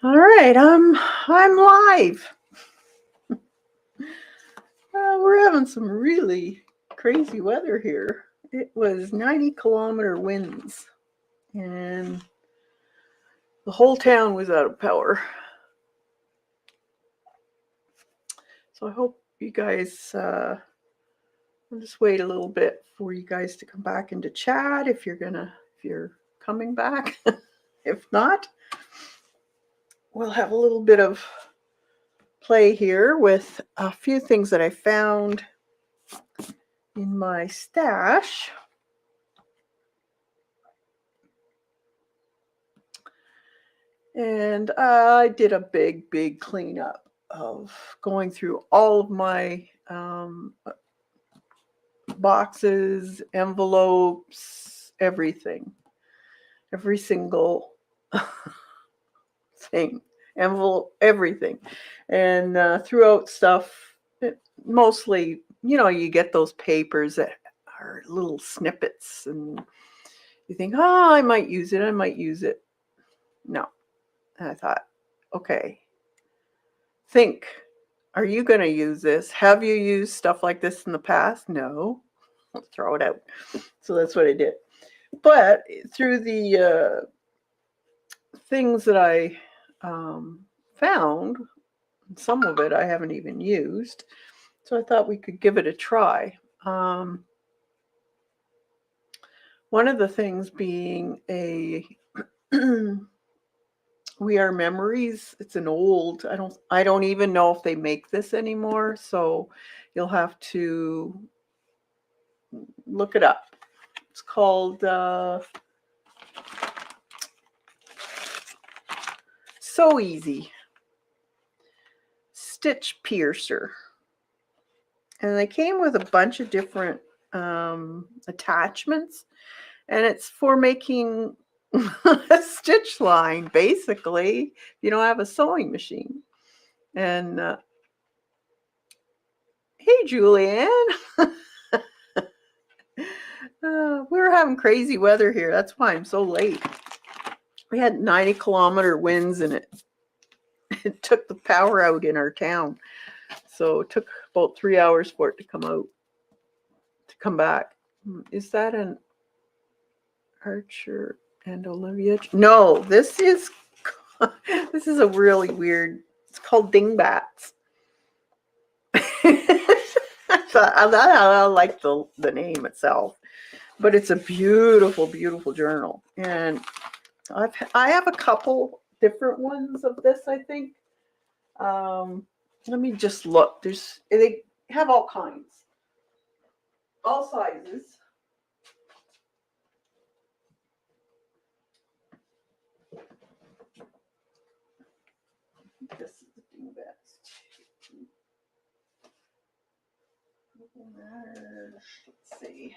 All right, I'm live. We're having some really crazy weather here. It was 90-kilometer winds, and the whole town was out of power. So I hope you guys. I'll just wait a little bit for you guys to come back into chat if you're coming back. If not, we'll have a little bit of play here with a few things that I found in my stash. And I did a big cleanup of going through all of my boxes, envelopes, everything. Every single thing. Envelope, everything. And threw out stuff, mostly, you get those papers that are little snippets and you think, oh, I might use it. No. And I thought, okay, think, are you going to use this? Have you used stuff like this in the past? No. Let's throw it out. So that's what I did. But through the things that I found, some of it I haven't even used. So I thought we could give it a try. One of the things being a We Are Memories. It's an old, I don't even know if they make this anymore, so you'll have to look it up. It's called So Easy Stitch Piercer. And they came with a bunch of different attachments, and it's for making a stitch line, basically. You don't have a sewing machine. And hey, Julianne. We're having crazy weather here. That's why I'm so late. We had 90-kilometer winds, and it took the power out in our town. So it took about 3 hours for it to come back. Is that an Archer and Olivia? No, this is a really weird. It's called Dingbats. I like the name itself, but it's a beautiful journal, and I have a couple different ones of this. I think. Let me just look. They have all kinds, all sizes. This is the Dingbats. Let's see.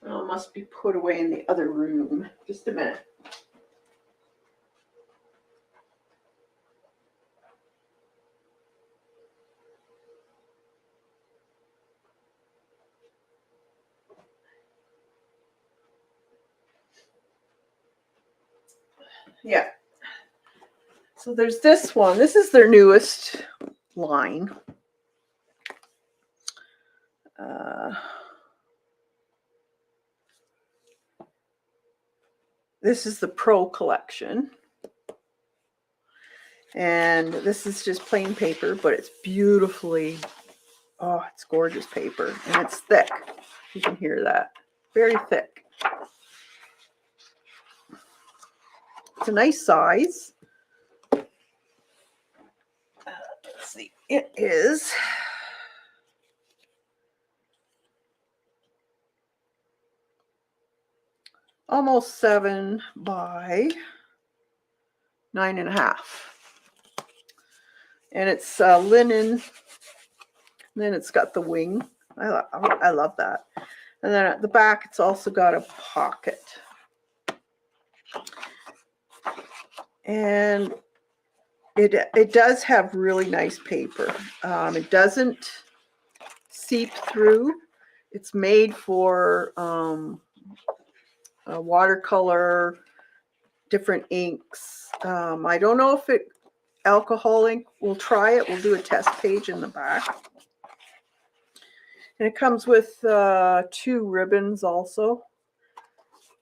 Oh, it must be put away in the other room. Just a minute. Yeah. So there's this one. This is their newest line. This is the Pro collection. And this is just plain paper, but it's beautifully, it's gorgeous paper. And it's thick. You can hear that. Very thick. It's a nice size. Let's see. It is almost 7 by 9.5. And it's linen. And then it's got the wing I love that. And then at the back, it's also got a pocket. And it does have really nice paper. It doesn't seep through. It's made for watercolor, different inks. I don't know if alcohol ink. We'll try it. We'll do a test page in the back. And it comes with 2 ribbons also,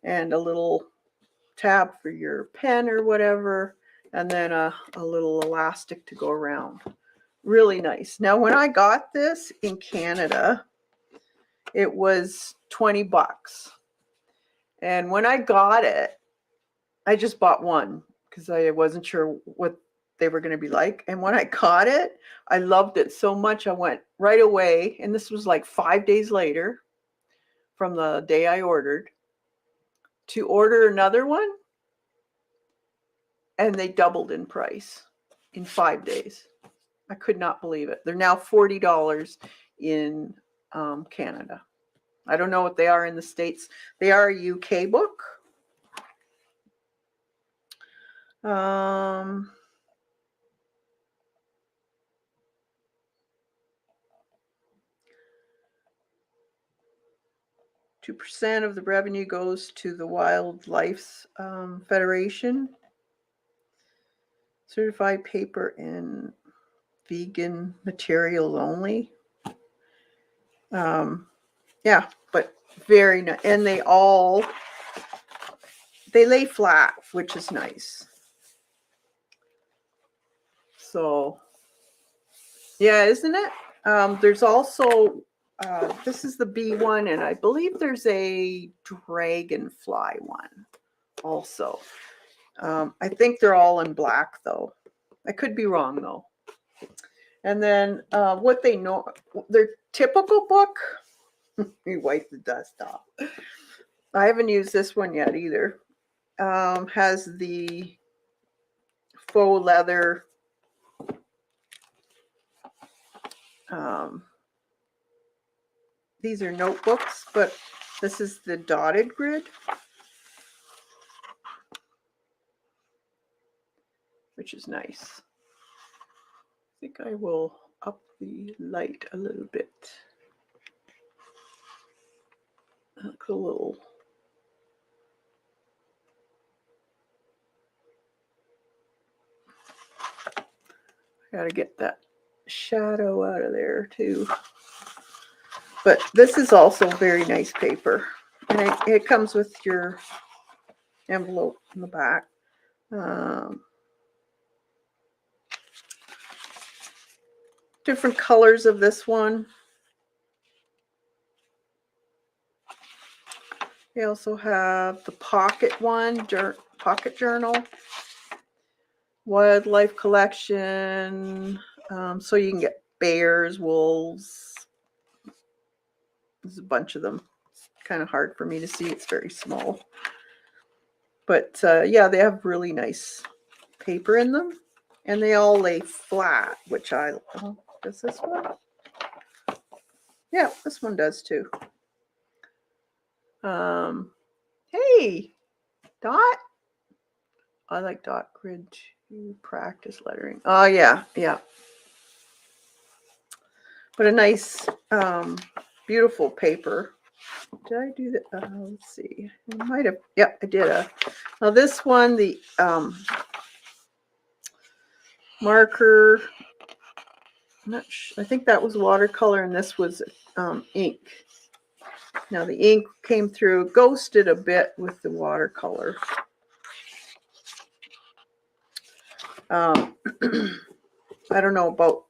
and a little tab for your pen or whatever, and then a little elastic to go around. Really nice. Now, when I got this in Canada, it was $20. And when I got it, I just bought one because I wasn't sure what they were going to be like. And when I got it, I loved it so much. I went right away. And this was like 5 days later from the day I ordered to order another one. And they doubled in price in 5 days. I could not believe it. They're now $40 in Canada. I don't know what they are in the States. They are a UK book. 2% of the revenue goes to the Wildlife Federation. Certified paper and vegan material only. Yeah, but very nice. And they lay flat, which is nice. So, yeah, isn't it? There's also, this is the bee one, and I believe there's a dragonfly one also. I think they're all in black, though. I could be wrong, though. And then what they know, their typical book, we wipe the dust off. I haven't used this one yet either. Has the faux leather these are notebooks, but this is the dotted grid, which is nice. I think I will up the light a little bit. Look a little. Got to get that shadow out of there too. But this is also very nice paper. And it comes with your envelope in the back. Different colors of this one. They also have the pocket one, pocket journal, wildlife collection. So you can get bears, wolves. There's a bunch of them. It's kind of hard for me to see. It's very small. But yeah, they have really nice paper in them. And they all lay flat, which does this one? Yeah, this one does too. Hey, Dot. I like dot grid to practice lettering. Oh, yeah. But a nice, beautiful paper. Did I do that? Let's see. I might have. Yep, I did. Now this one, the marker. I think that was watercolor, and this was ink. Now the ink came through, ghosted a bit with the watercolor. I don't know about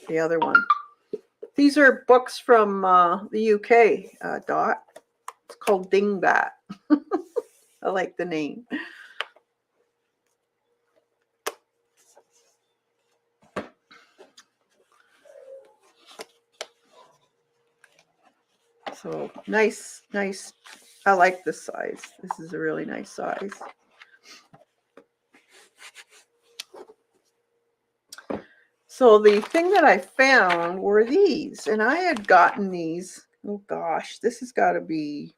the other one. These are books from the UK, Dot. It's called Dingbat. I like the name. So nice. I like this size. This is a really nice size. So the thing that I found were these, and I had gotten these, oh gosh, this has got to be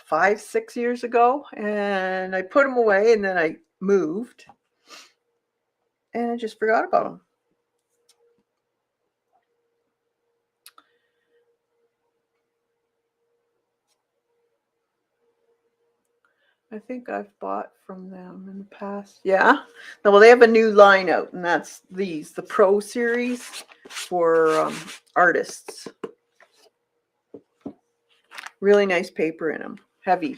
5, 6 years ago, and I put them away, and then I moved, and I just forgot about them. I think I've bought from them in the past. Yeah. Well, they have a new line out, and that's these, the Pro Series for artists. Really nice paper in them, heavy.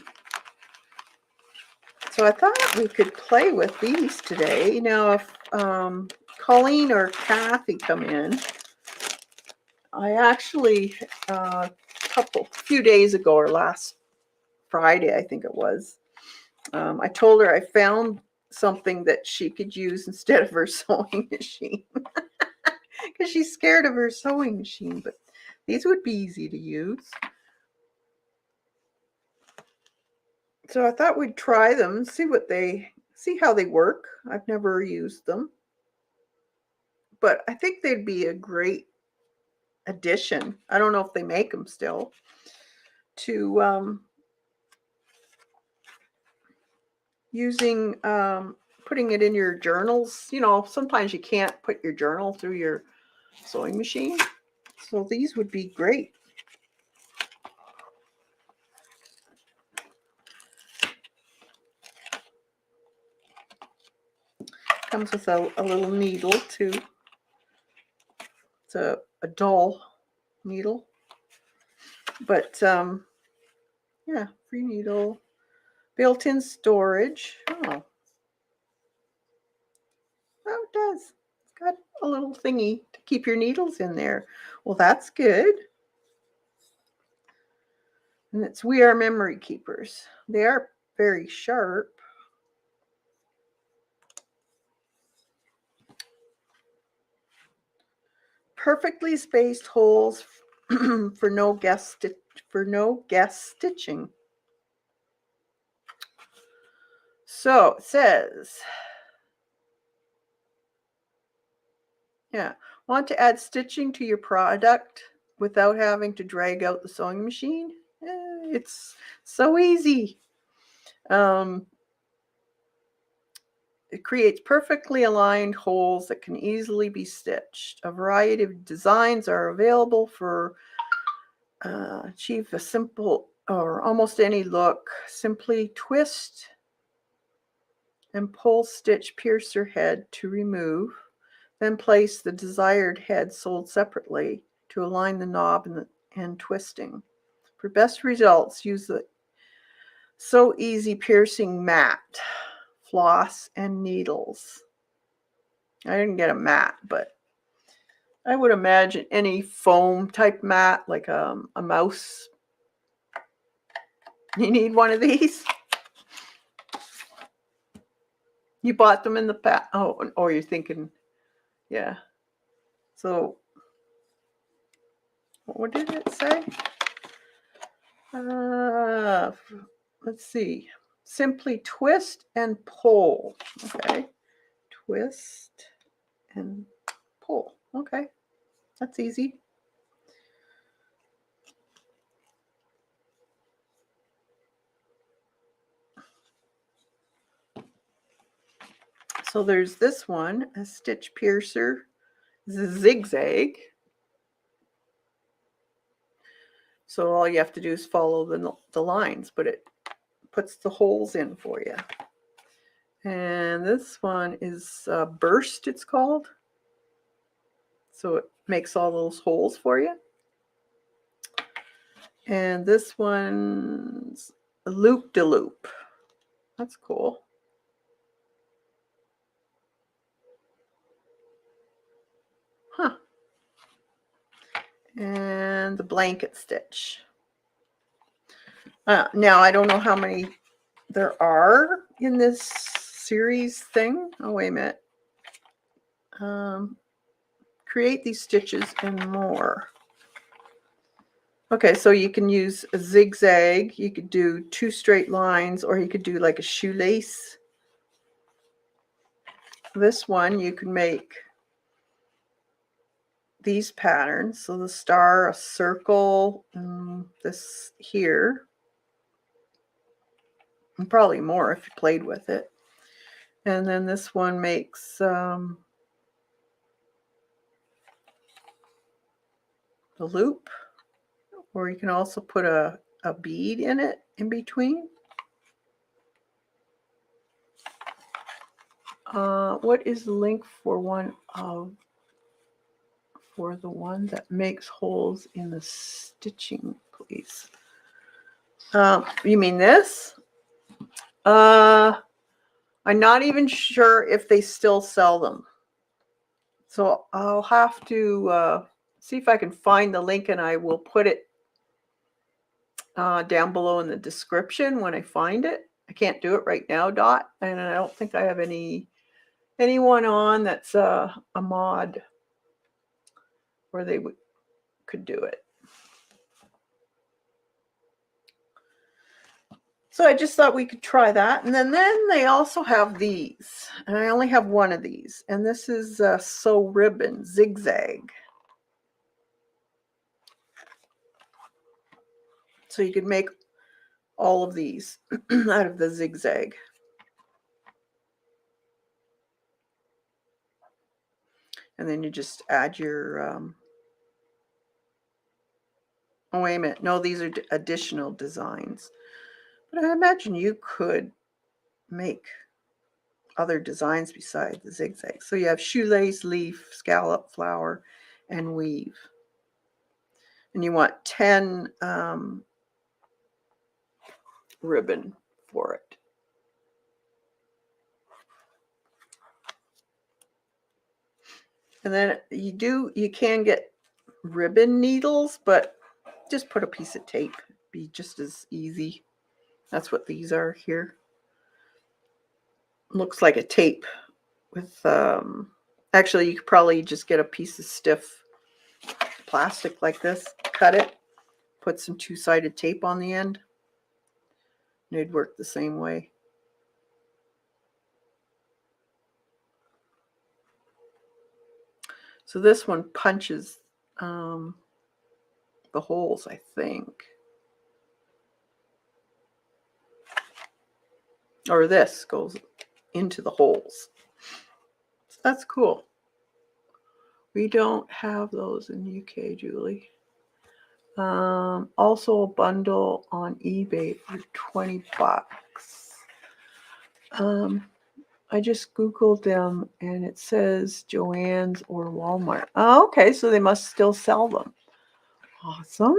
So I thought we could play with these today. Now, if Colleen or Kathy come in, I actually a few days ago, or last Friday, I think it was, I told her I found something that she could use instead of her sewing machine because she's scared of her sewing machine, but these would be easy to use. So I thought we'd try them, see how they work. I've never used them, but I think they'd be a great addition. I don't know if they make them still, to using putting it in your journals. You know, sometimes you can't put your journal through your sewing machine, so these would be great. Comes with a little needle too. It's a dull needle, but yeah, free needle, built-in storage. Oh, it does. It's got a little thingy to keep your needles in there. Well, that's good. And it's We Are Memory Keepers. They are very sharp. Perfectly spaced holes for no guest stitching. So it says, yeah, want to add stitching to your product without having to drag out the sewing machine? It's so easy. It creates perfectly aligned holes that can easily be stitched. A variety of designs are available for achieve a simple or almost any look. Simply twist and pull stitch piercer head to remove. Then place the desired head sold separately to align the knob and twisting. For best results, use the So Easy piercing mat, floss, and needles. I didn't get a mat, but I would imagine any foam type mat, like a mouse. You need one of these. You bought them in the past. Oh, or you're thinking, yeah. So, what did it say? Let's see. Simply twist and pull. Okay. Twist and pull. Okay. That's easy. So there's this one, a stitch piercer, zigzag. So all you have to do is follow the lines, but it puts the holes in for you. And this one is burst, it's called. So it makes all those holes for you. And this one's a loop-de-loop. That's cool. Huh. And the blanket stitch. Now, I don't know how many there are in this series thing. Oh, wait a minute. Create these stitches and more. Okay, so you can use a zigzag. You could do 2 straight lines, or you could do like a shoelace. This one you can make these patterns. So the star, a circle, this here, and probably more if you played with it. And then this one makes the loop, or you can also put a bead in it in between. What is the link for the one that makes holes in the stitching, please? You mean this? I'm not even sure if they still sell them. So I'll have to see if I can find the link, and I will put it down below in the description when I find it. I can't do it right now, Dot, and I don't think I have anyone on that's a mod where they could do it. So I just thought we could try that. And then they also have these, and I only have one of these, and this is Sew Ribbon Zigzag. So you could make all of these out of the zigzag. And then you just add your, oh, wait a minute. No, these are additional designs. But I imagine you could make other designs besides the zigzag. So you have shoelace, leaf, scallop, flower, and weave. And you want 10 ribbon for it. And then you can get ribbon needles, but just put a piece of tape. Be just as easy. That's what these are here. Looks like a tape with actually you could probably just get a piece of stiff plastic like this, cut it, put some two-sided tape on the end, and it'd work the same way. So this one punches the holes, I think. Or this goes into the holes. So that's cool. We don't have those in the UK, Julie. Also a bundle on eBay for 20 bucks. I just Googled them and it says Joann's or Walmart. Oh, okay, so they must still sell them. Awesome.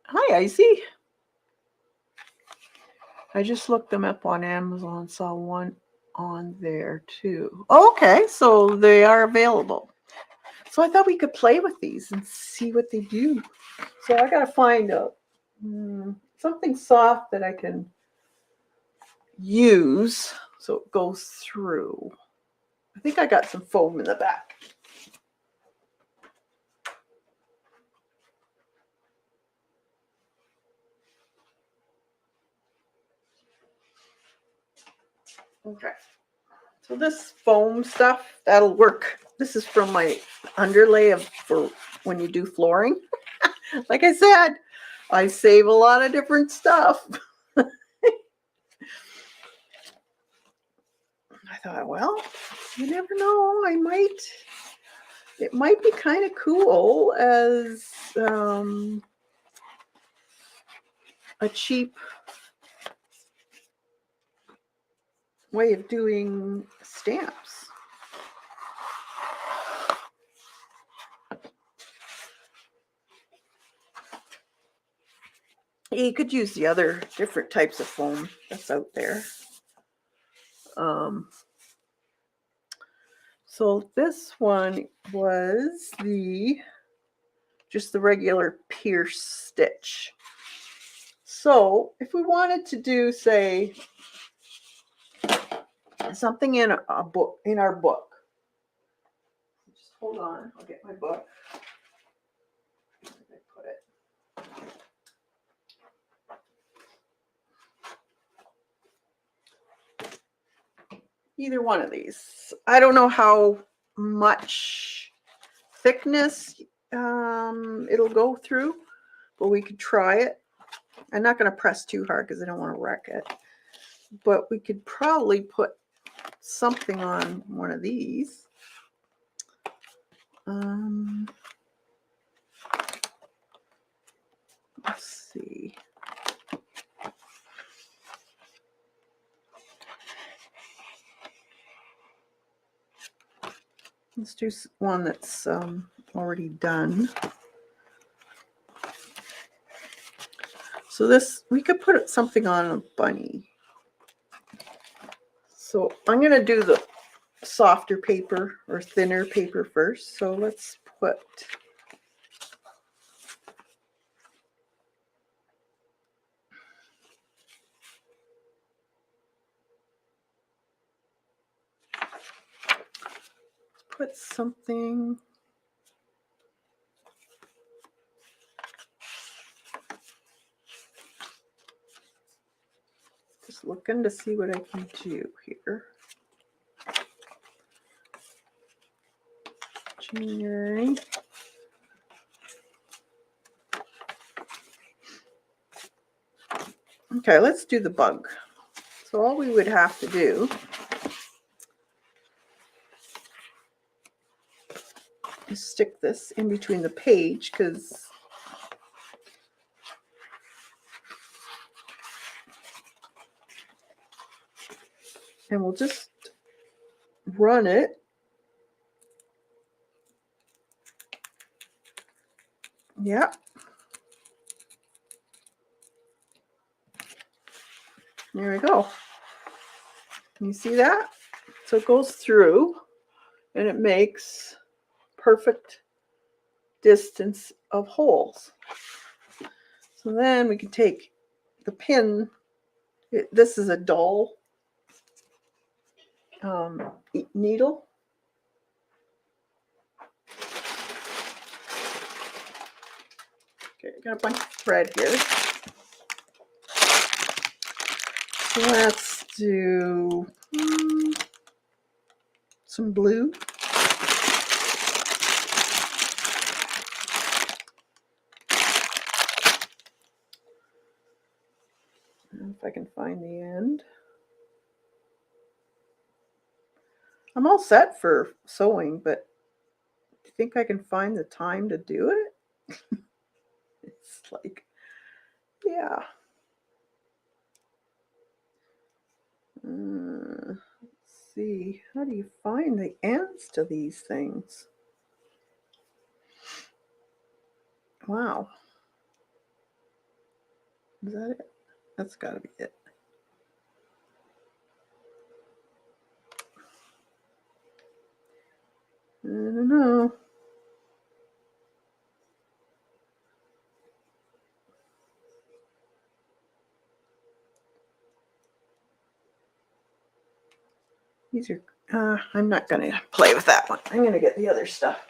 Hi, Icy. I just looked them up on Amazon, saw one on there too. Okay, so they are available. So I thought we could play with these and see what they do. So I gotta find something soft that I can use so it goes through. I think I got some foam in the back. Okay. So this foam stuff, that'll work. This is from my underlay for when you do flooring. Like I said, I save a lot of different stuff. I thought, well, you never know. It might be kind of cool as a cheap way of doing stamps. You could use the other different types of foam that's out there. So this one was just the regular pierce stitch. So if we wanted to do, say, something in a book, in our book, just hold on, I'll get my book. Where did I put it? Either one of these. I don't know how much thickness it'll go through, but we could try it. I'm not going to press too hard because I don't want to wreck it. But we could probably put something on one of these. Let's see. Let's do one that's already done. So this, we could put something on a bunny. So I'm going to do the softer paper or thinner paper first. So let's put something. Just looking to see what I can do here. January. Okay, let's do the bug. So all we would have to do is stick this in between the page, because and we'll just run it. Yeah. There we go. Can you see that? So it goes through and it makes perfect distance of holes. So then we can take the pin. This is a dull needle. Okay, I got a bunch of thread here. So let's do some blue. If I can find the end. I'm all set for sewing, but do you think I can find the time to do it? It's like, yeah. Let's see. How do you find the ends to these things? Wow. Is that it? That's got to be it. I don't know. These are, I'm not going to play with that one. I'm going to get the other stuff.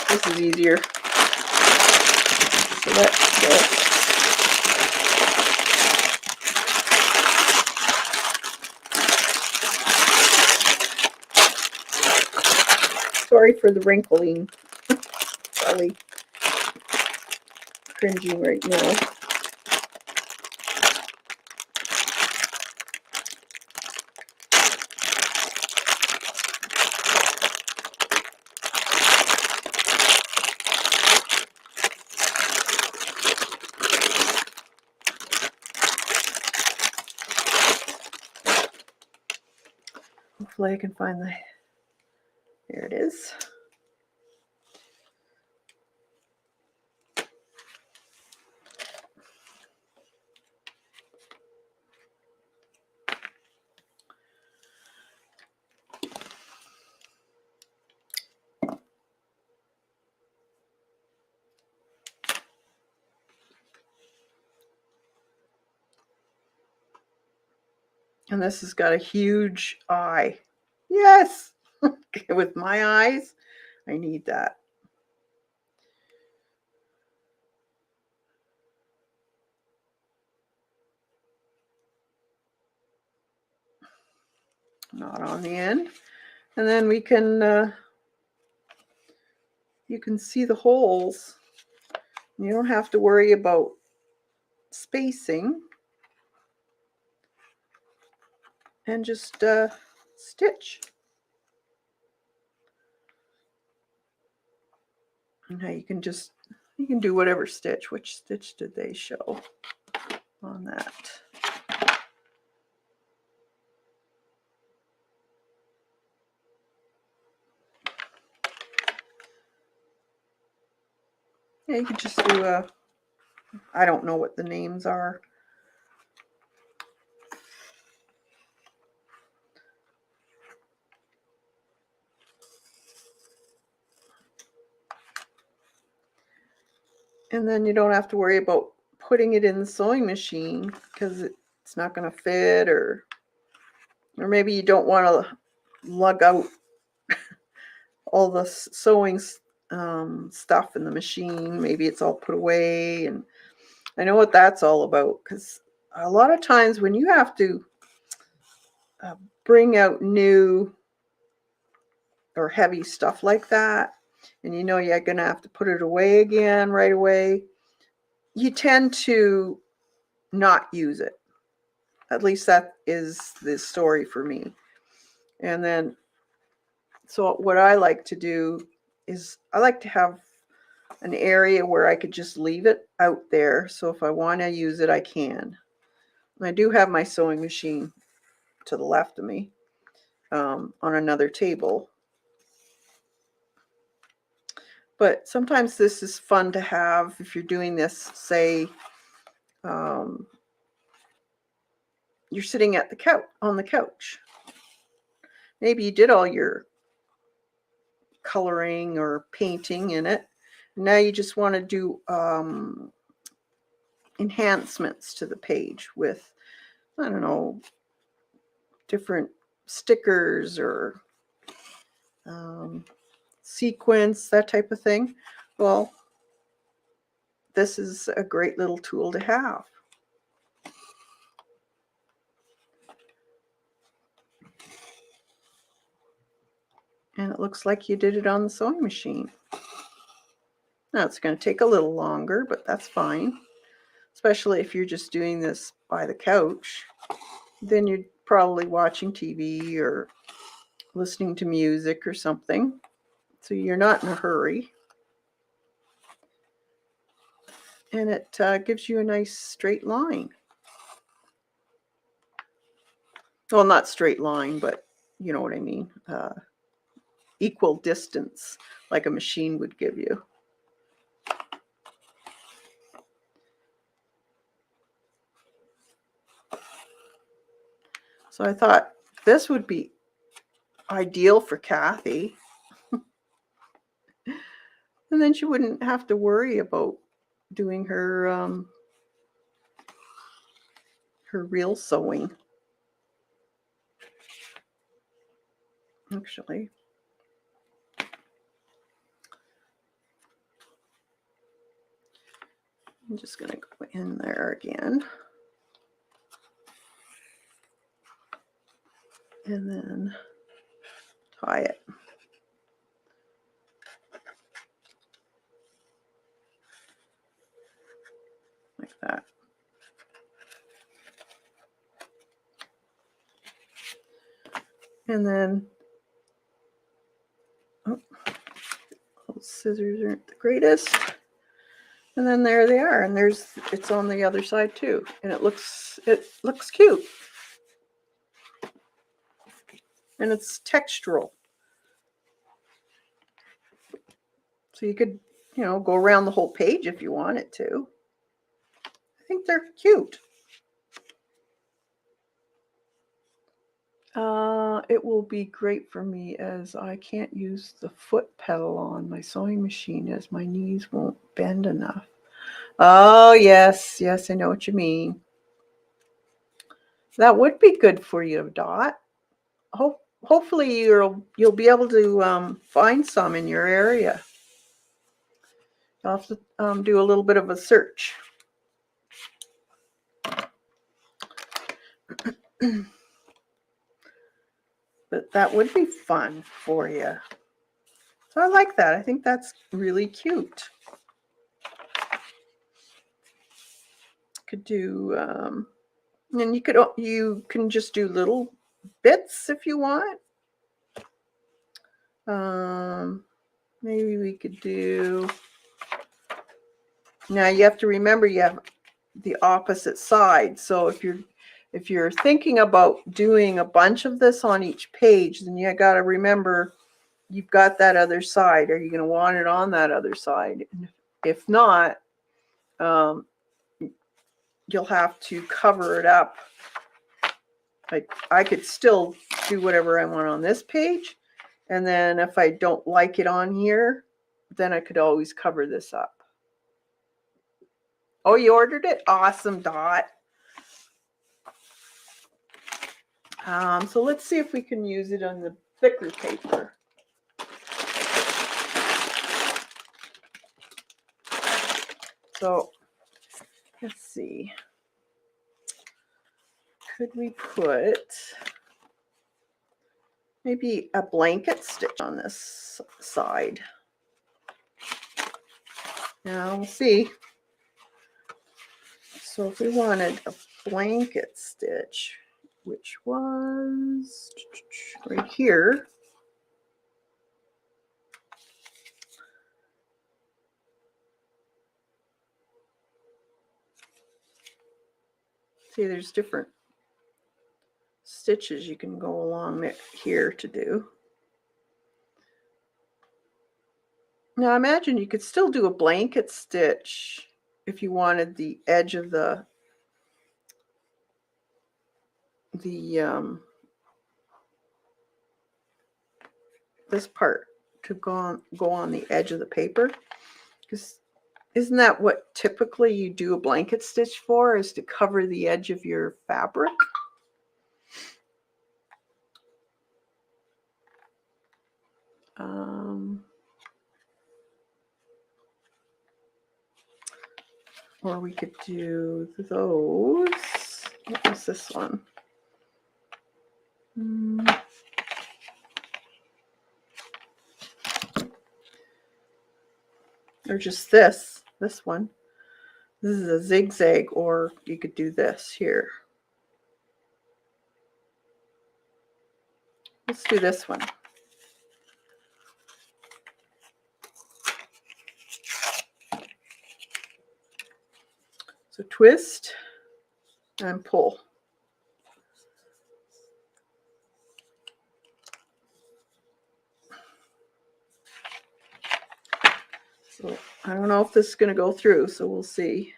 This is easier. So that's this. Sorry for the wrinkling. Probably cringing right now. Hopefully I can find the, there it is. And this has got a huge eye. Yes, with my eyes, I need that. Not on the end. And then we can, you can see the holes. You don't have to worry about spacing. And just stitch. And now you can do whatever stitch. Which stitch did they show on that? Yeah, you can just do I don't know what the names are. And then you don't have to worry about putting it in the sewing machine because it's not going to fit, or maybe you don't want to lug out all the sewing stuff in the machine. Maybe it's all put away, and I know what that's all about, because a lot of times when you have to bring out new or heavy stuff like that, and you know you're going to have to put it away again right away, you tend to not use it. At least that is the story for me. And then, so what I like to do is I like to have an area where I could just leave it out there. So if I want to use it, I can. And I do have my sewing machine to the left of me on another table. But sometimes this is fun to have if you're doing this, say, you're sitting at the couch, on the couch. Maybe you did all your coloring or painting in it. Now you just want to do enhancements to the page with, I don't know, different stickers or sequins, that type of thing. Well, this is a great little tool to have. And it looks like you did it on the sewing machine. Now it's going to take a little longer, but that's fine. Especially if you're just doing this by the couch. Then you're probably watching TV or listening to music or something. So you're not in a hurry. And it gives you a nice straight line. Well, not straight line, but you know what I mean. Equal distance, like a machine would give you. So I thought this would be ideal for Kathy. And then she wouldn't have to worry about doing her her real sewing. Actually, I'm just going to go in there again. And then tie it. Like that. And then, oh, those scissors aren't the greatest. And then there they are, and it's on the other side too, and it looks cute, and it's textural, so you could, you know, go around the whole page if you wanted to. I think they're cute. It will be great for me as I can't use the foot pedal on my sewing machine as my knees won't bend enough. Oh, yes, I know what you mean. That would be good for you, Dot. Hopefully you'll be able to find some in your area. You'll have to do a little bit of a search. But that would be fun for you. So I like that. I think that's really cute. Could do, and you can just do little bits if you want. Maybe we could do. Now you have to remember you have the opposite side. So if you're thinking about doing a bunch of this on each page, then you got to remember you've got that other side. Are you going to want it on that other side? If not, you'll have to cover it up. Like I could still do whatever I want on this page, and then if I don't like it on here, then I could always cover this up. Oh, you ordered it? Awesome, Dot. So let's see if we can use it on the thicker paper. So let's see. Could we put maybe a blanket stitch on this side? Now we'll see. So if we wanted a blanket stitch, which was right here. See, there's different stitches you can go along here to do. Now imagine you could still do a blanket stitch if you wanted the edge of this part to go on the edge of the paper, because isn't that what typically you do a blanket stitch for, is to cover the edge of your fabric? Or we could do those. What was this one? Or just this one. This is a zigzag, or you could do this here. Let's do this one. So twist and pull. So I don't know if this is going to go through, so we'll see.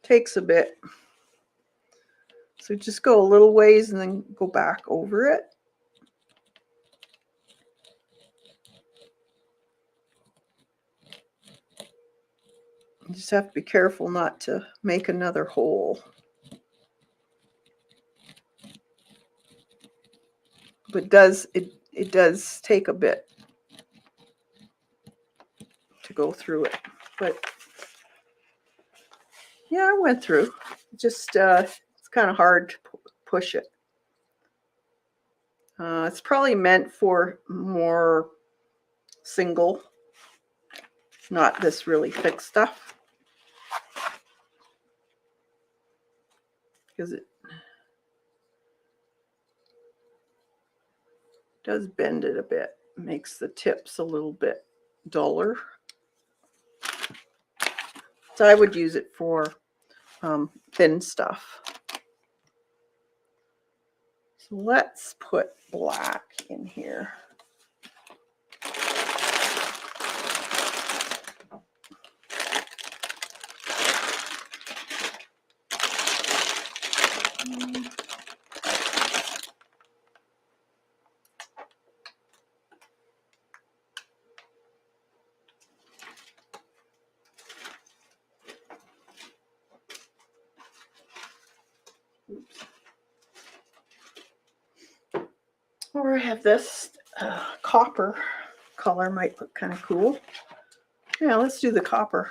Takes a bit. So just go a little ways and then go back over it. You just have to be careful not to make another hole. But it does take a bit to go through it. But yeah, I went through. Just it's kind of hard to push it. It's probably meant for more single, not this really thick stuff. Because it does bend it a bit. It makes the tips a little bit duller. So I would use it for thin stuff. So let's put black in here. Oops. Or I have this copper color, might look kind of cool. Yeah, let's do the copper.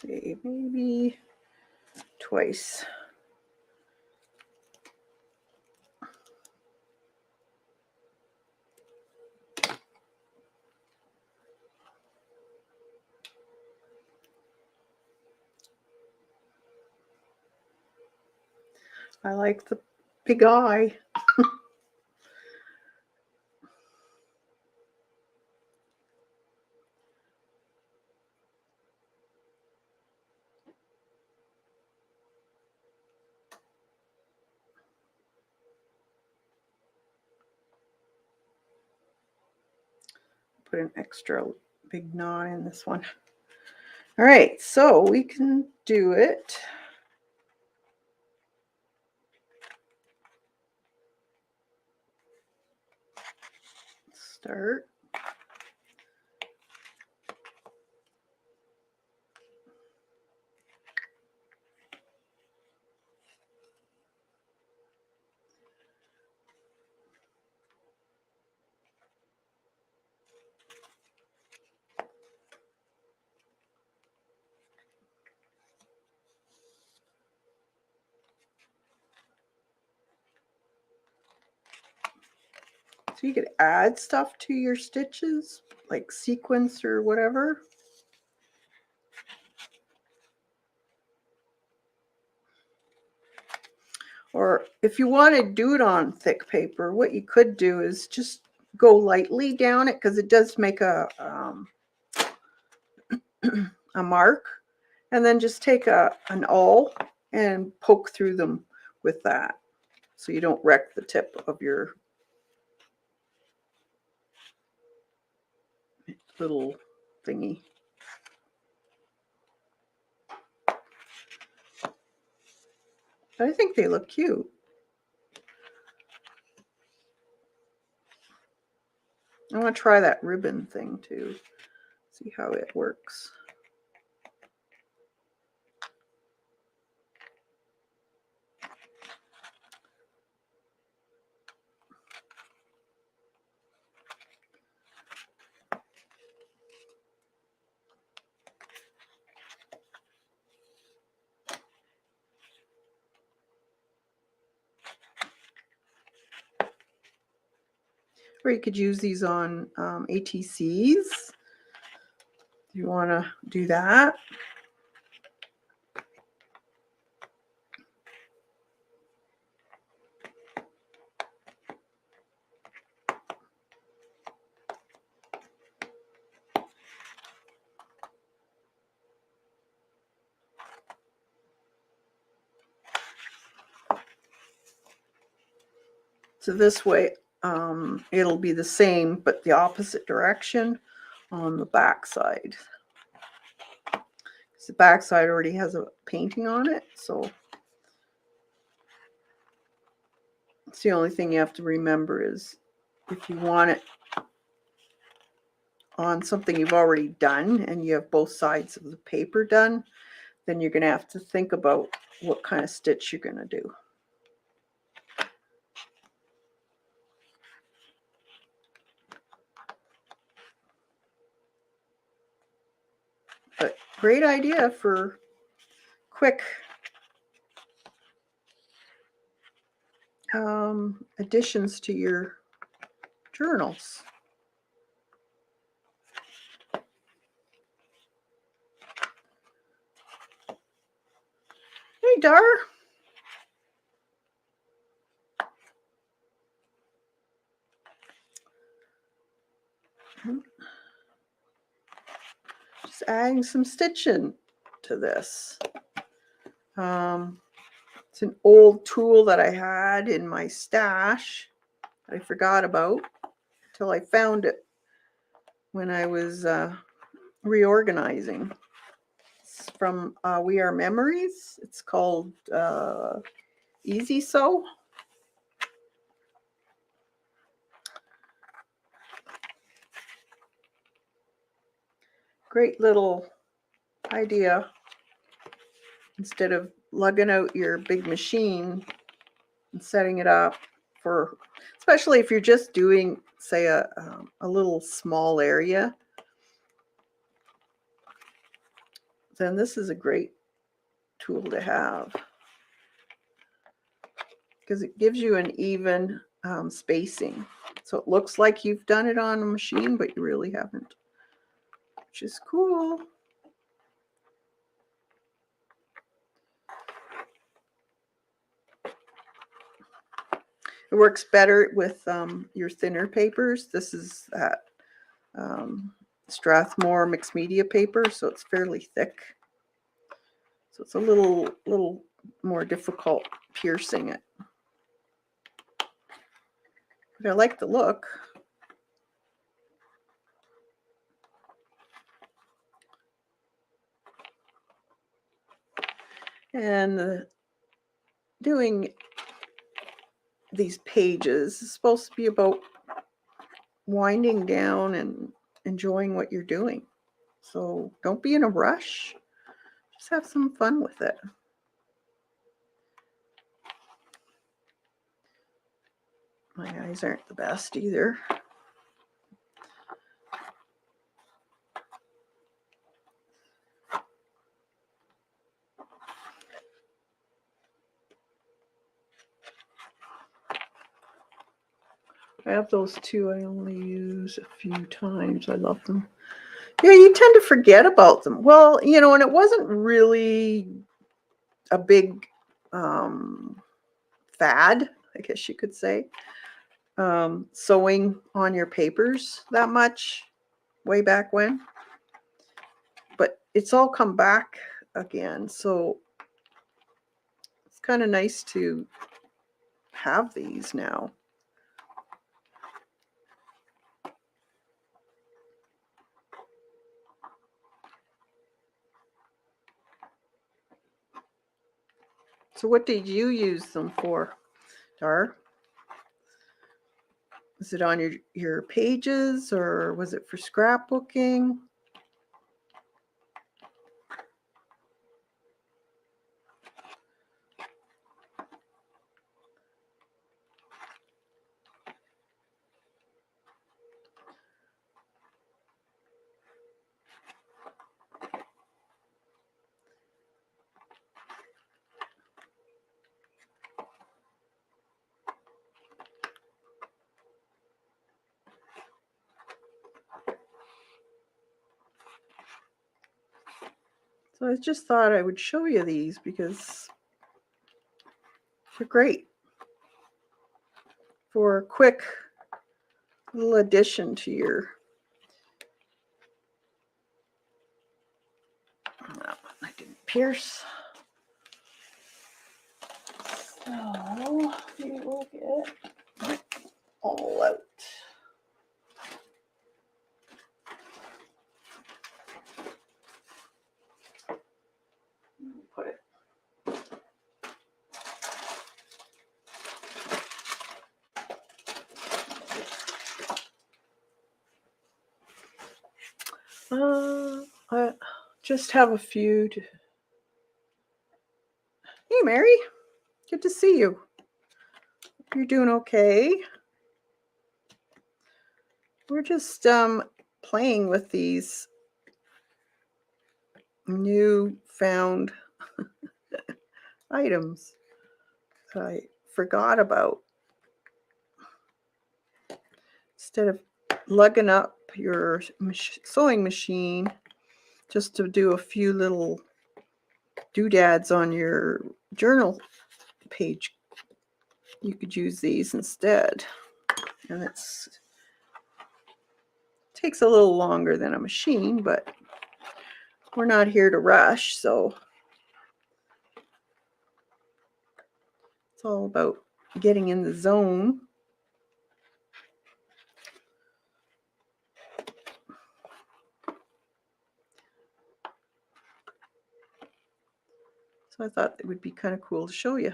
See, maybe twice. I like the big eye. Put an extra big knot in this one. All right, so we can do it. Start. So you could add stuff to your stitches, like sequins or whatever. Or if you want to do it on thick paper, what you could do is just go lightly down it, because it does make a mark, and then just take an awl and poke through them with that, so you don't wreck the tip of your little thingy. But I think they look cute. I want to try that ribbon thing too, see how it works. Or you could use these on ATCs. If you want to do that. So this way, it'll be the same, but the opposite direction on the back side. The back side already has a painting on it, so it's the only thing you have to remember is if you want it on something you've already done and you have both sides of the paper done, then you're going to have to think about what kind of stitch you're going to do. But great idea for quick additions to your journals. Hey, Dar. Just adding some stitching to this. It's an old tool that I had in my stash that I forgot about until I found it when I was reorganizing. It's from We Are Memories. It's called Easy Sew. Great little idea. Instead of lugging out your big machine and setting it up for, especially if you're just doing, say, a little small area, then this is a great tool to have because it gives you an even spacing. So it looks like you've done it on a machine, but you really haven't, which is cool. It works better with your thinner papers. This is that Strathmore mixed media paper, so it's fairly thick. So it's a little more difficult piercing it. But I like the look. And doing these pages is supposed to be about winding down and enjoying what you're doing. So don't be in a rush. Just have some fun with it. My eyes aren't the best either. I have those two. I only use a few times. I love them. Yeah, you tend to forget about them. Well, you know, and it wasn't really a big fad, I guess you could say, sewing on your papers that much way back when. But it's all come back again. So it's kind of nice to have these now. So what did you use them for, Dar? Was it on your pages or was it for scrapbooking? So I just thought I would show you these because they're great for a quick little addition to your. Oh, I didn't pierce. So we will get all out. Put it. I just have a few to. Hey, Mary. Good to see you. Hope you're doing okay. We're just playing with these newfound items that I forgot about. Instead of lugging up your sewing machine just to do a few little doodads on your journal page, you could use these instead. And it Takes a little longer than a machine, but we're not here to rush, so it's all about getting in the zone. So I thought it would be kind of cool to show you.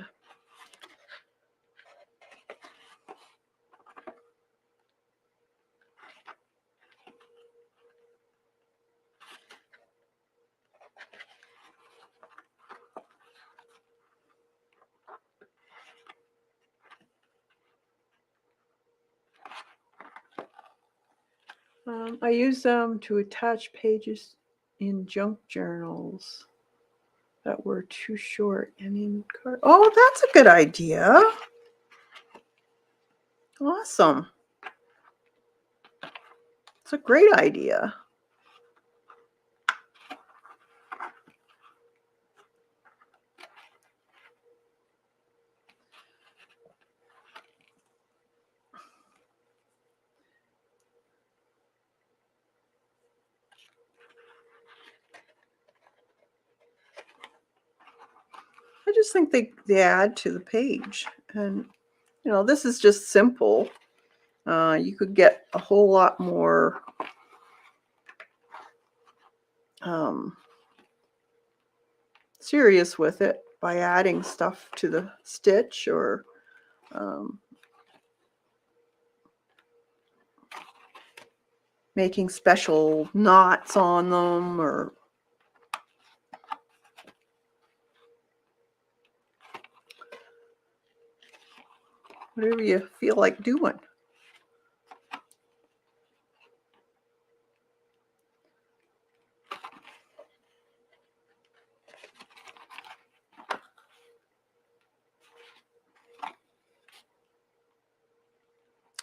I use them to attach pages in junk journals that were too short and in card. Oh, that's a good idea. Awesome. It's a great idea. I just think they add to the page. And, you know, this is just simple. You could get a whole lot more serious with it by adding stuff to the stitch or making special knots on them or whatever you feel like doing.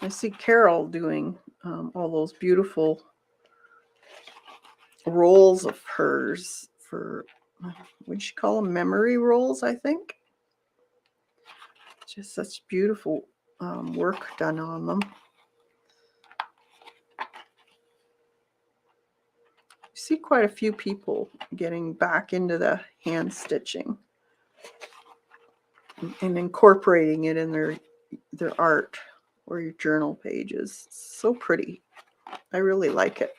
I see Carol doing all those beautiful rolls of hers for, what do you call them? Memory rolls, I think. Just such beautiful work done on them. You see quite a few people getting back into the hand stitching and incorporating it in their art or your journal pages. So pretty. I really like it.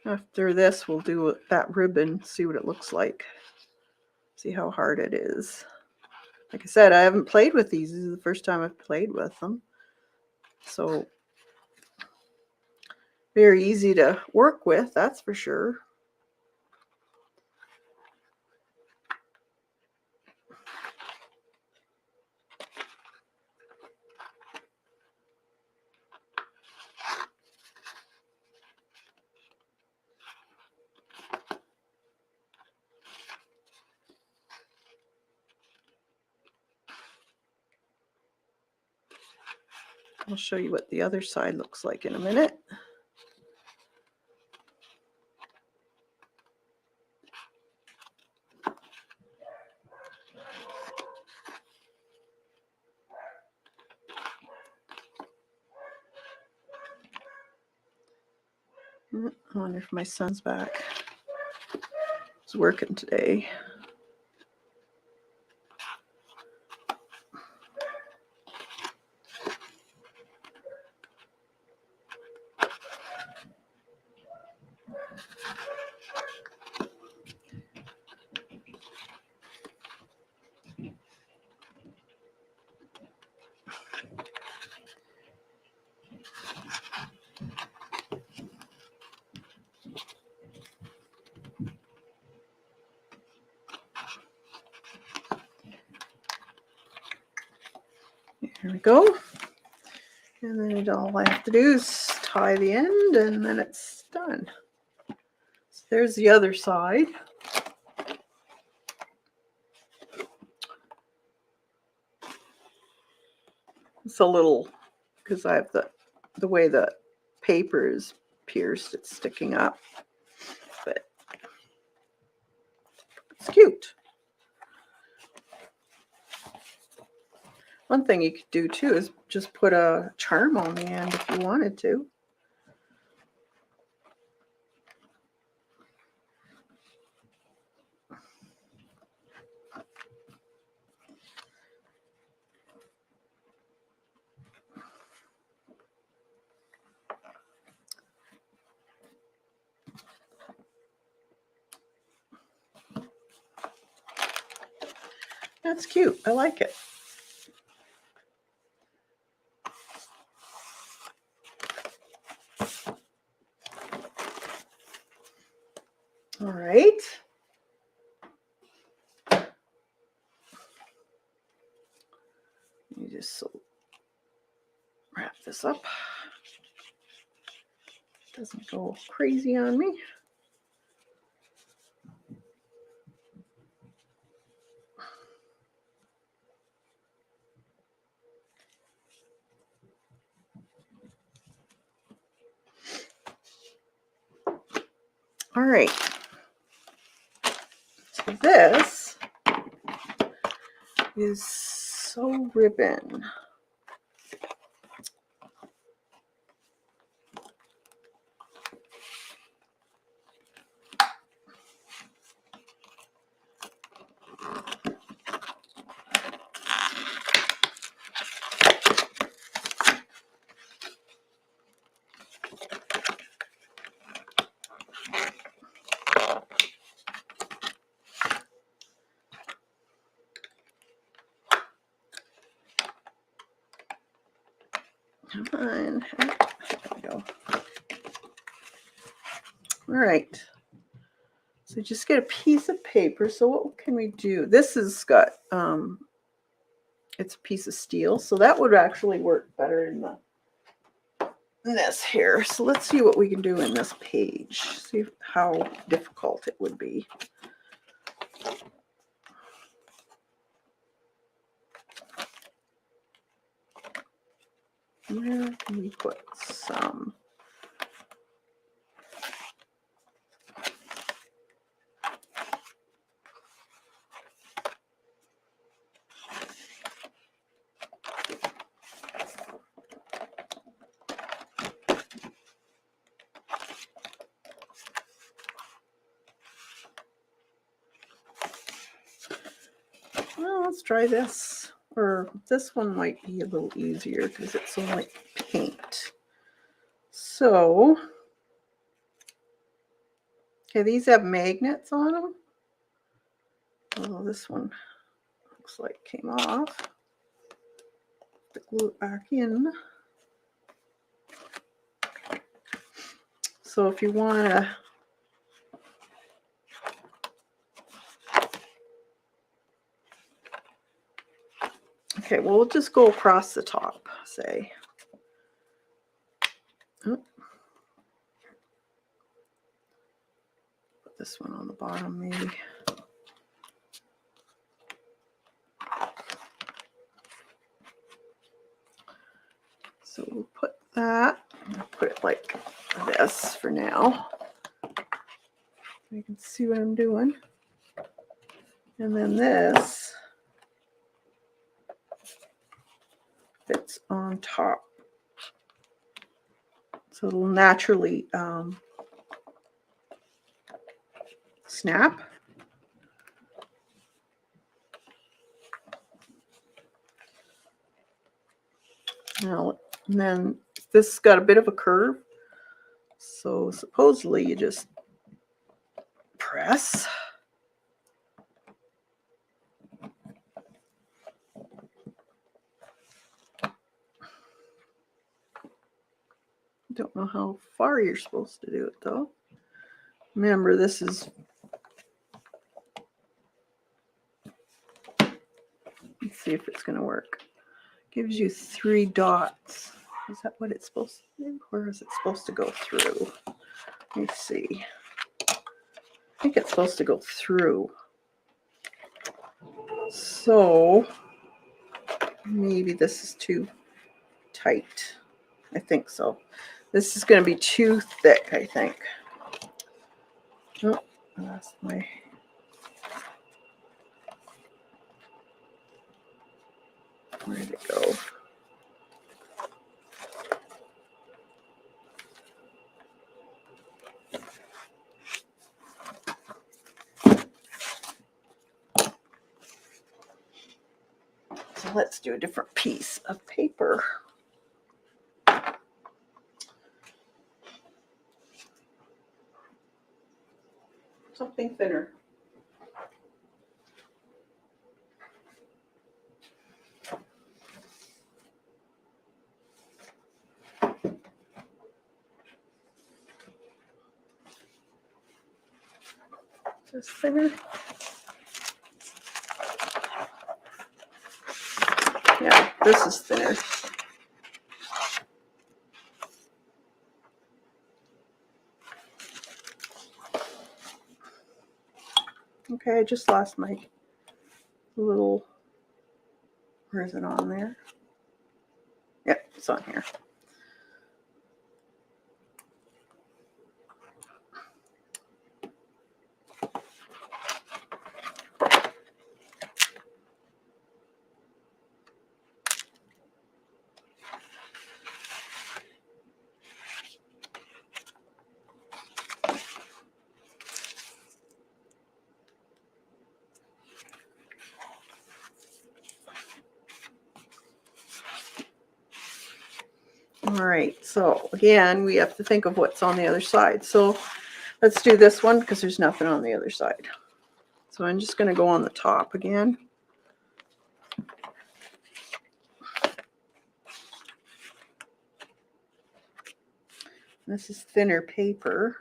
After this, we'll do that ribbon, see what it looks like. See how hard it is. Like I said, I haven't played with these. This is the first time I've played with them. So very easy to work with, that's for sure. I'll show you what the other side looks like in a minute. I wonder if my son's back. He's working today. Here we go. And then all I have to do is tie the end and then it's done. There's the other side. It's a little, because I have the way the paper is pierced, it's sticking up, but it's cute. One thing you could do too is just put a charm on the end if you wanted to. That's cute. I like it. All right. You just wrap this up. Doesn't go crazy on me. All right. So this is sew ribbon. Come on. There we go. All right. So just get a piece of paper. So what can we do? This has got, it's a piece of steel. So that would actually work better in this here. So let's see what we can do in this page. See how difficult it would be. Where can we put some? Well, let's try this. Or this one might be a little easier because it's only paint. So, okay, these have magnets on them. Oh, this one looks like it came off. To glue it back in. So if you want to okay, well, we'll just go across the top, say. Oh. Put this one on the bottom, maybe. So we'll put that, put it like this for now. You can see what I'm doing. And then this fits on top. So it'll naturally snap. Now, and then this has got a bit of a curve. So supposedly you just press. Don't know how far you're supposed to do it though. Remember, this is, let's see if it's going to work. Gives you 3 dots. Is that what it's supposed to do? Or is it supposed to go through? Let me see. think it's supposed to go through. So maybe this is too tight. I think so. This is going to be too thick, I think. Oh, that's my... Where did it go? So let's do a different piece of paper. Something thinner. This thinner. Yeah, this is thinner. Okay, I just lost my little... Where is it on there? Yep, it's on here. All right, so again, we have to think of what's on the other side. So let's do this one because there's nothing on the other side. So I'm just going to go on the top again. This is thinner paper.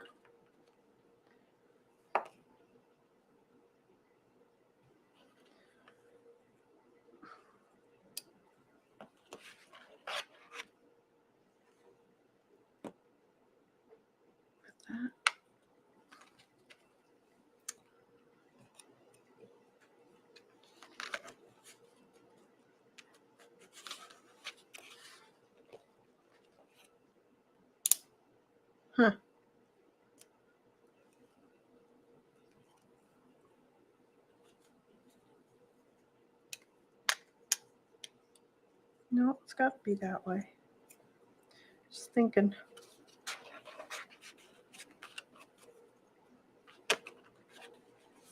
Huh. No, it's got to be that way. Just thinking.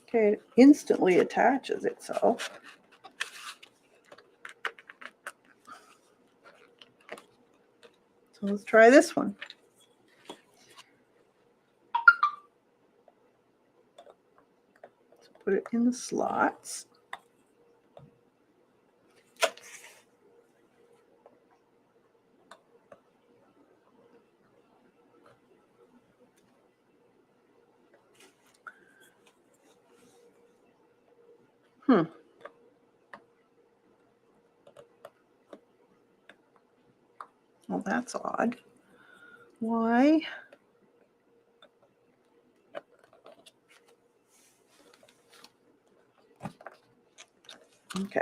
Okay, it instantly attaches itself. So let's try this one. So put it in the slots. Well, that's odd. Why? Okay.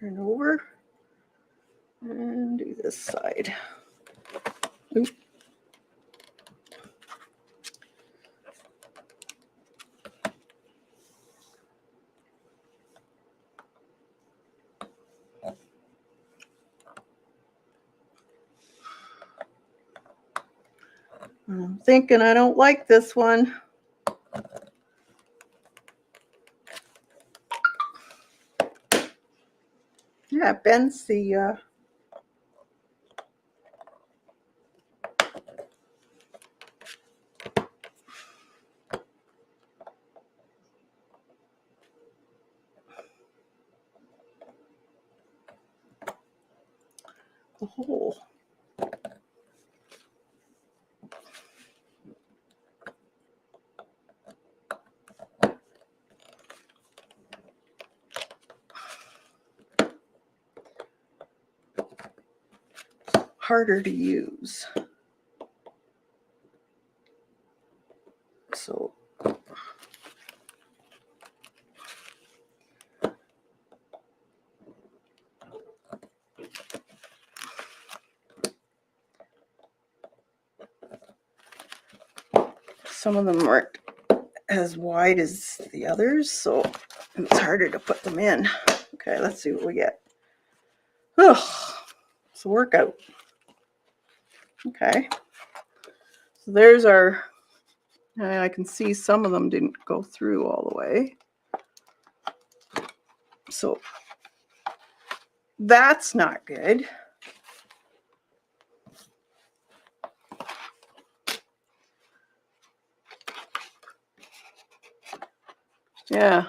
Turn over. And do this side. Oop. I'm thinking I don't like this one. Yeah, it bends the hole. Harder to use. So some of them aren't as wide as the others, so it's harder to put them in. Okay, let's see what we get. Ugh, it's a workout. Okay, so there's our, and I can see some of them didn't go through all the way. So that's not good. Yeah,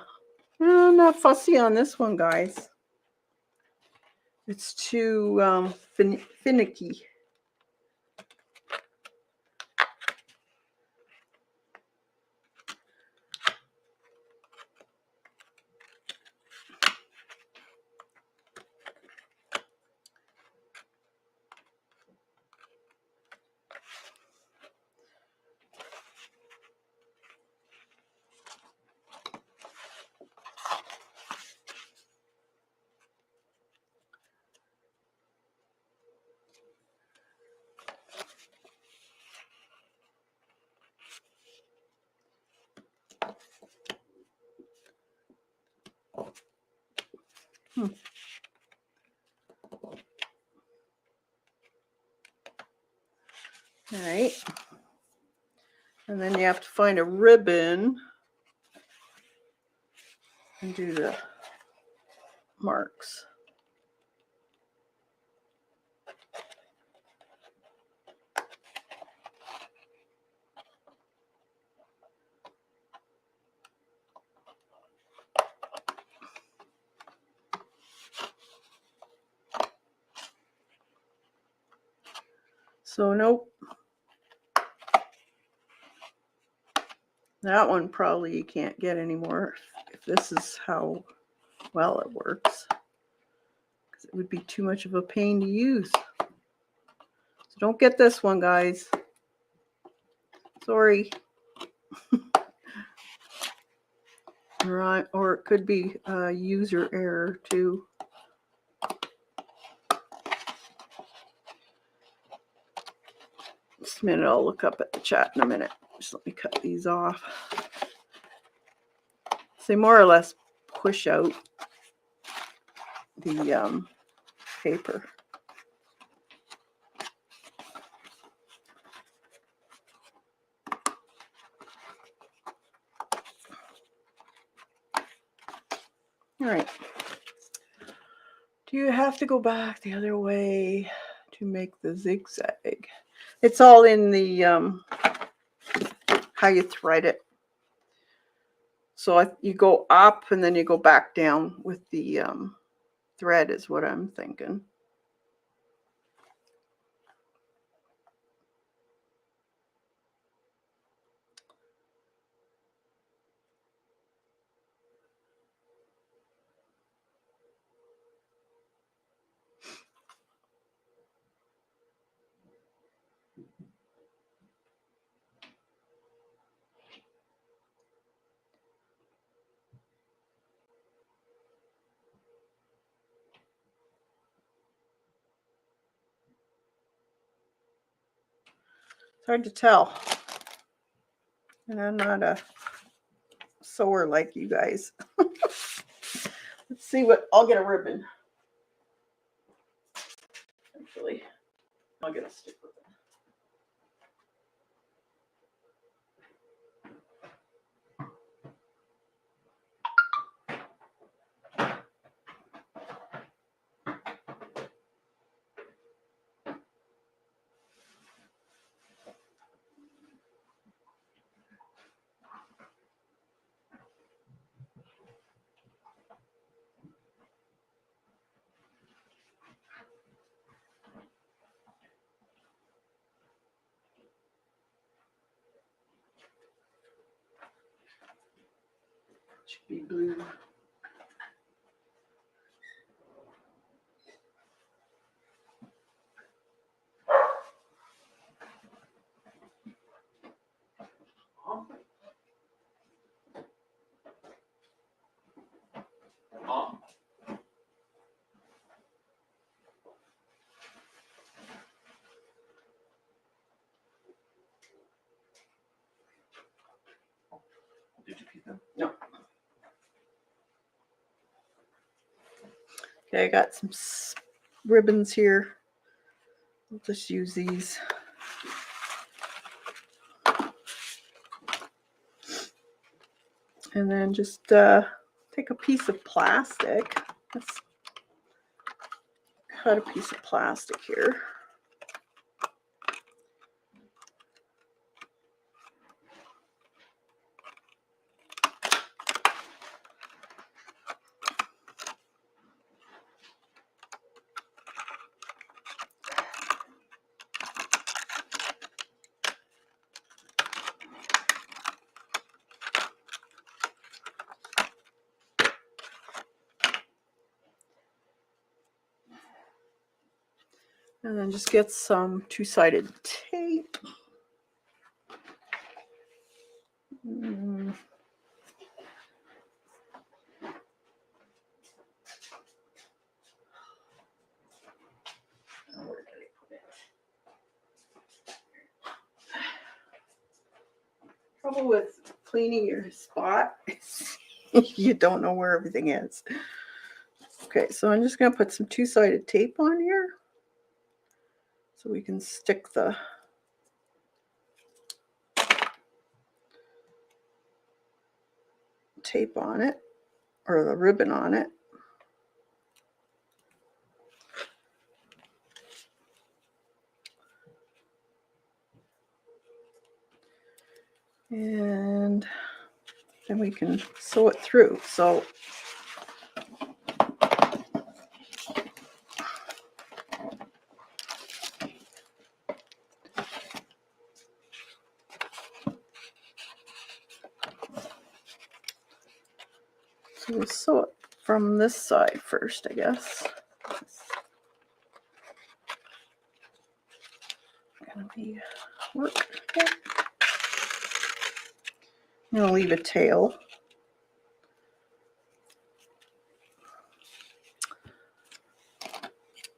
I'm not fussy on this one, guys. It's too finicky. All right. And then you have to find a ribbon and do the marks. So nope. That one probably you can't get anymore if this is how well it works. Because it would be too much of a pain to use. So don't get this one, guys. Sorry. Right, or it could be a user error too. Just a minute, I'll look up at the chat in a minute. Just let me cut these off. So they more or less push out the paper. All right. Do you have to go back the other way to make the zigzag? It's all in the how you thread it. So you go up and then you go back down with the thread is what I'm thinking. hard to tell. And I'm not a sewer like you guys. Let's see what, I'll get a ribbon. Actually, I'll get a stick ribbon. Should be blue. Did you keep them? No. Okay, I got some ribbons here. I'll just use these. And then just take a piece of plastic. Let's cut a piece of plastic here. And then just get some two-sided tape. Where did I put it? Trouble with cleaning your spot is you don't know where everything is. Okay, so I'm just going to put some two-sided tape on here so we can stick the tape on it, or the ribbon on it. And then we can sew it through. So we'll sew it from this side first, I guess. Gonna be work. Okay. I'm gonna leave a tail.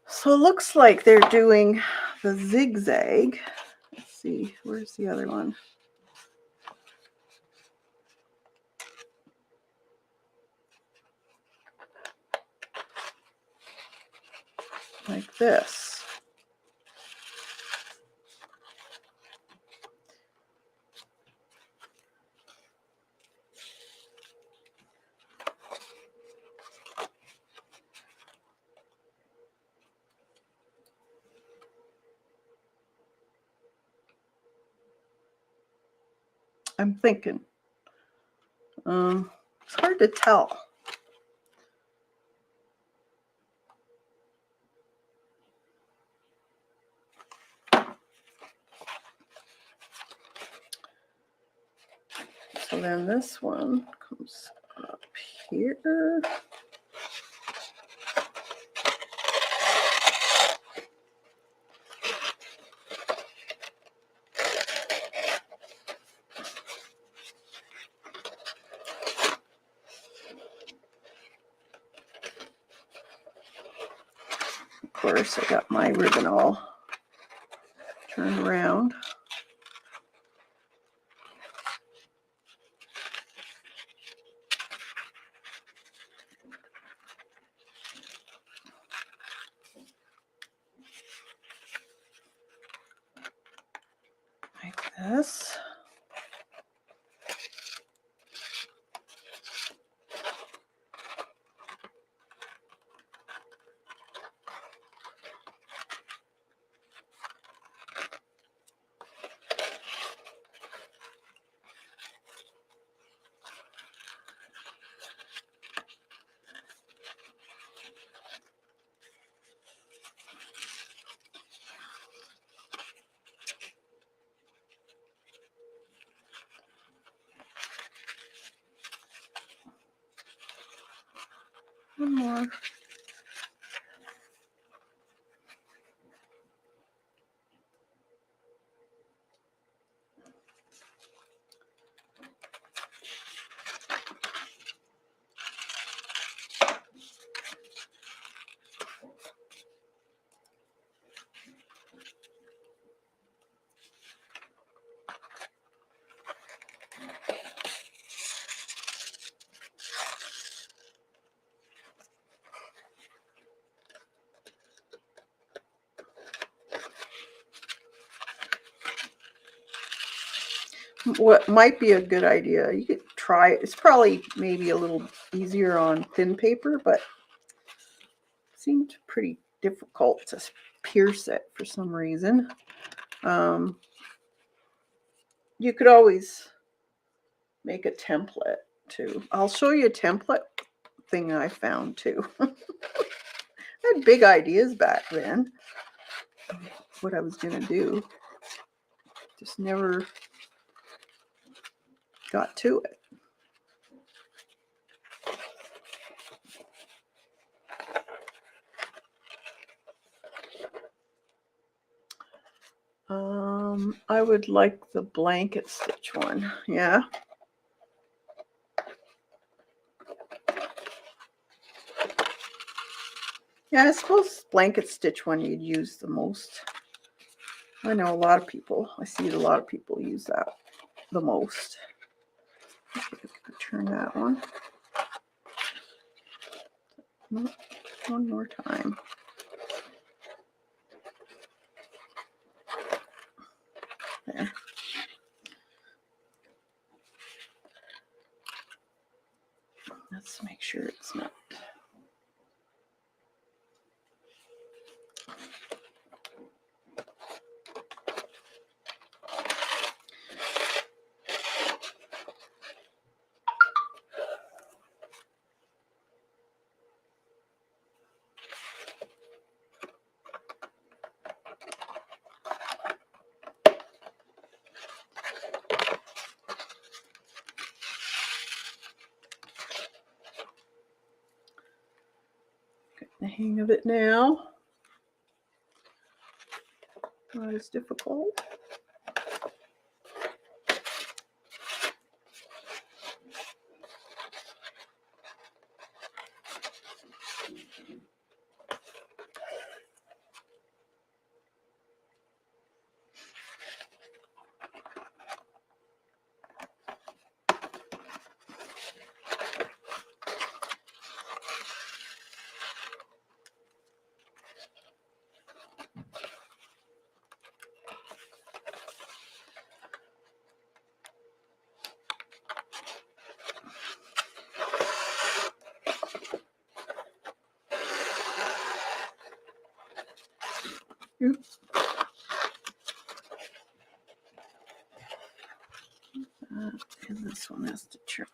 So it looks like they're doing the zigzag. Let's see, where's the other one? Like this. I'm thinking. It's hard to tell. So then this one comes up here. Of course, I got my ribbon all turned around. this. One more. What might be a good idea, you could try it. It's probably maybe a little easier on thin paper, but it seemed pretty difficult to pierce it for some reason. You could always make a template too. I'll show you a template thing I found too. I had big ideas back then, what I was going to do. Just never got to it. I would like the blanket stitch one. Yeah. Yeah, I suppose blanket stitch one you'd use the most. I know a lot of people. I see a lot of people use that the most. Turn that one. One more time. There. Let's make sure it's not. The hang of it now. Not as difficult. Oops. And this one has to turn.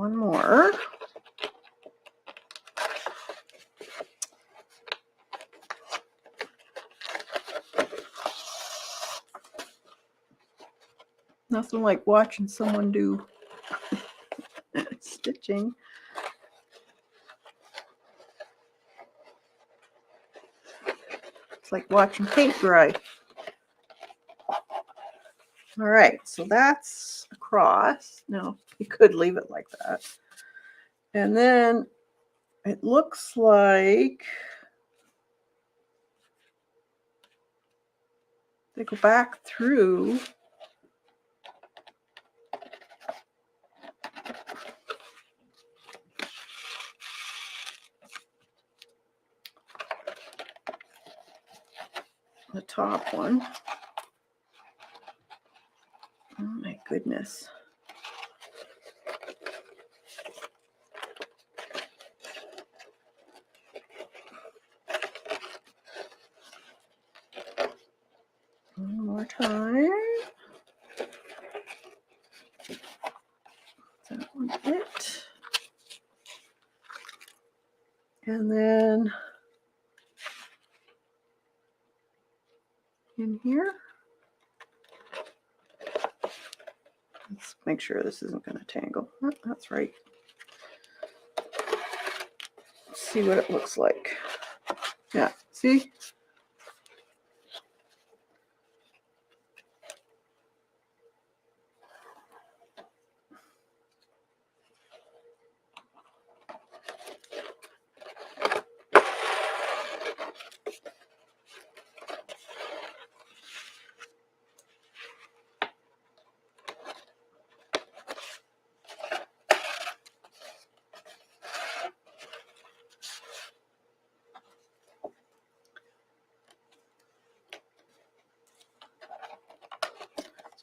one more. Nothing like watching someone do stitching. It's like watching paint dry. All right, so that's across. Now, you could leave it like that. And then it looks like they go back through the top one. Oh my goodness. One more time. That one it. And then in here. Let's make sure this isn't going to tangle. Oh, that's right. Let's see what it looks like. Yeah, see?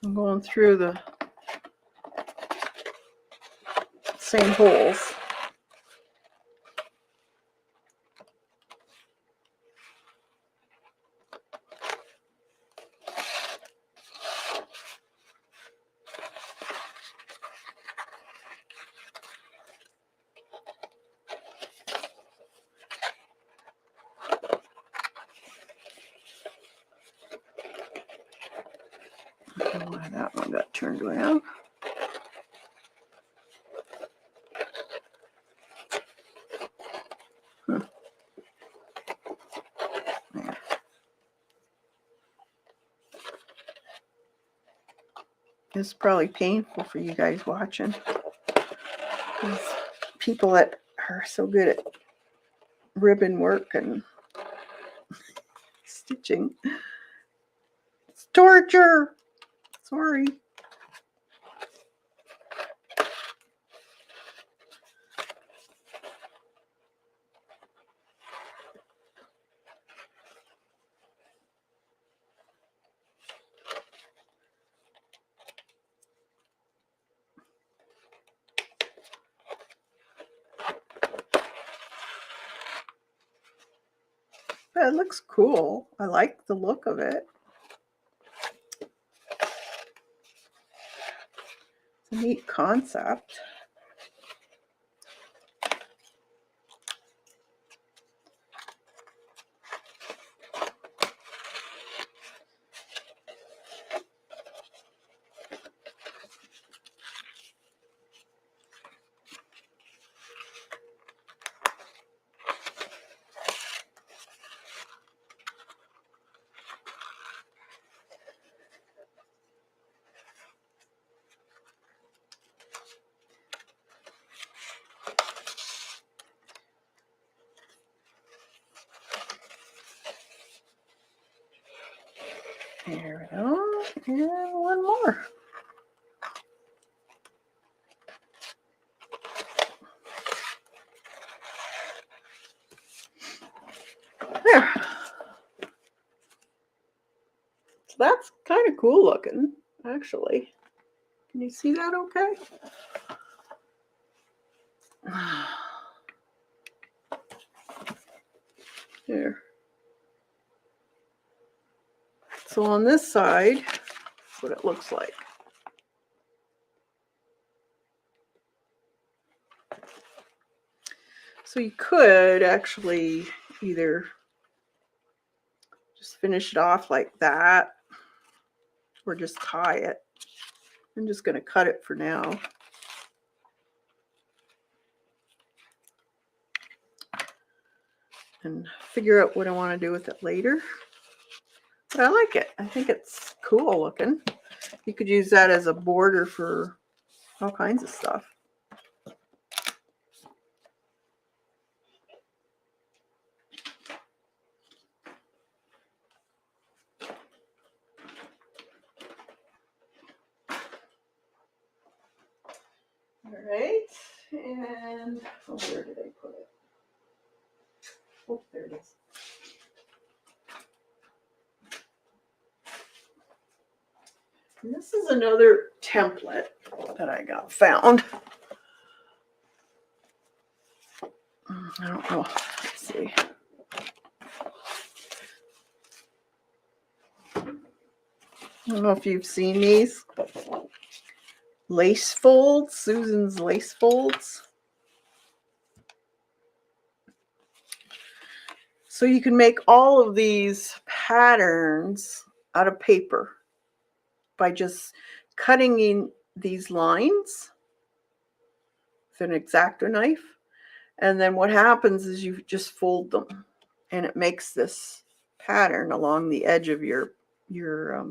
So I'm going through the same holes. I don't know why that one got turned around. There. It's probably painful for you guys watching. These people that are so good at ribbon work and stitching. It's torture. Sorry. But it looks cool. I like the look of it. It's a neat concept. There we go. And one more. There. So that's kind of cool looking, actually. Can you see that okay? There. So on this side, that's what it looks like. So you could actually either just finish it off like that or just tie it. I'm just going to cut it for now. And figure out what I want to do with it later. But I like it. I think it's cool looking. You could use that as a border for all kinds of stuff. All right, and where did I put it? Oh, there it is. And this is another template that I got found. I don't know. Let's see. I don't know if you've seen these. Lace folds, Susan's lace folds. So you can make all of these patterns out of paper by just cutting in these lines with an X-Acto knife. And then what happens is you just fold them and it makes this pattern along the edge of your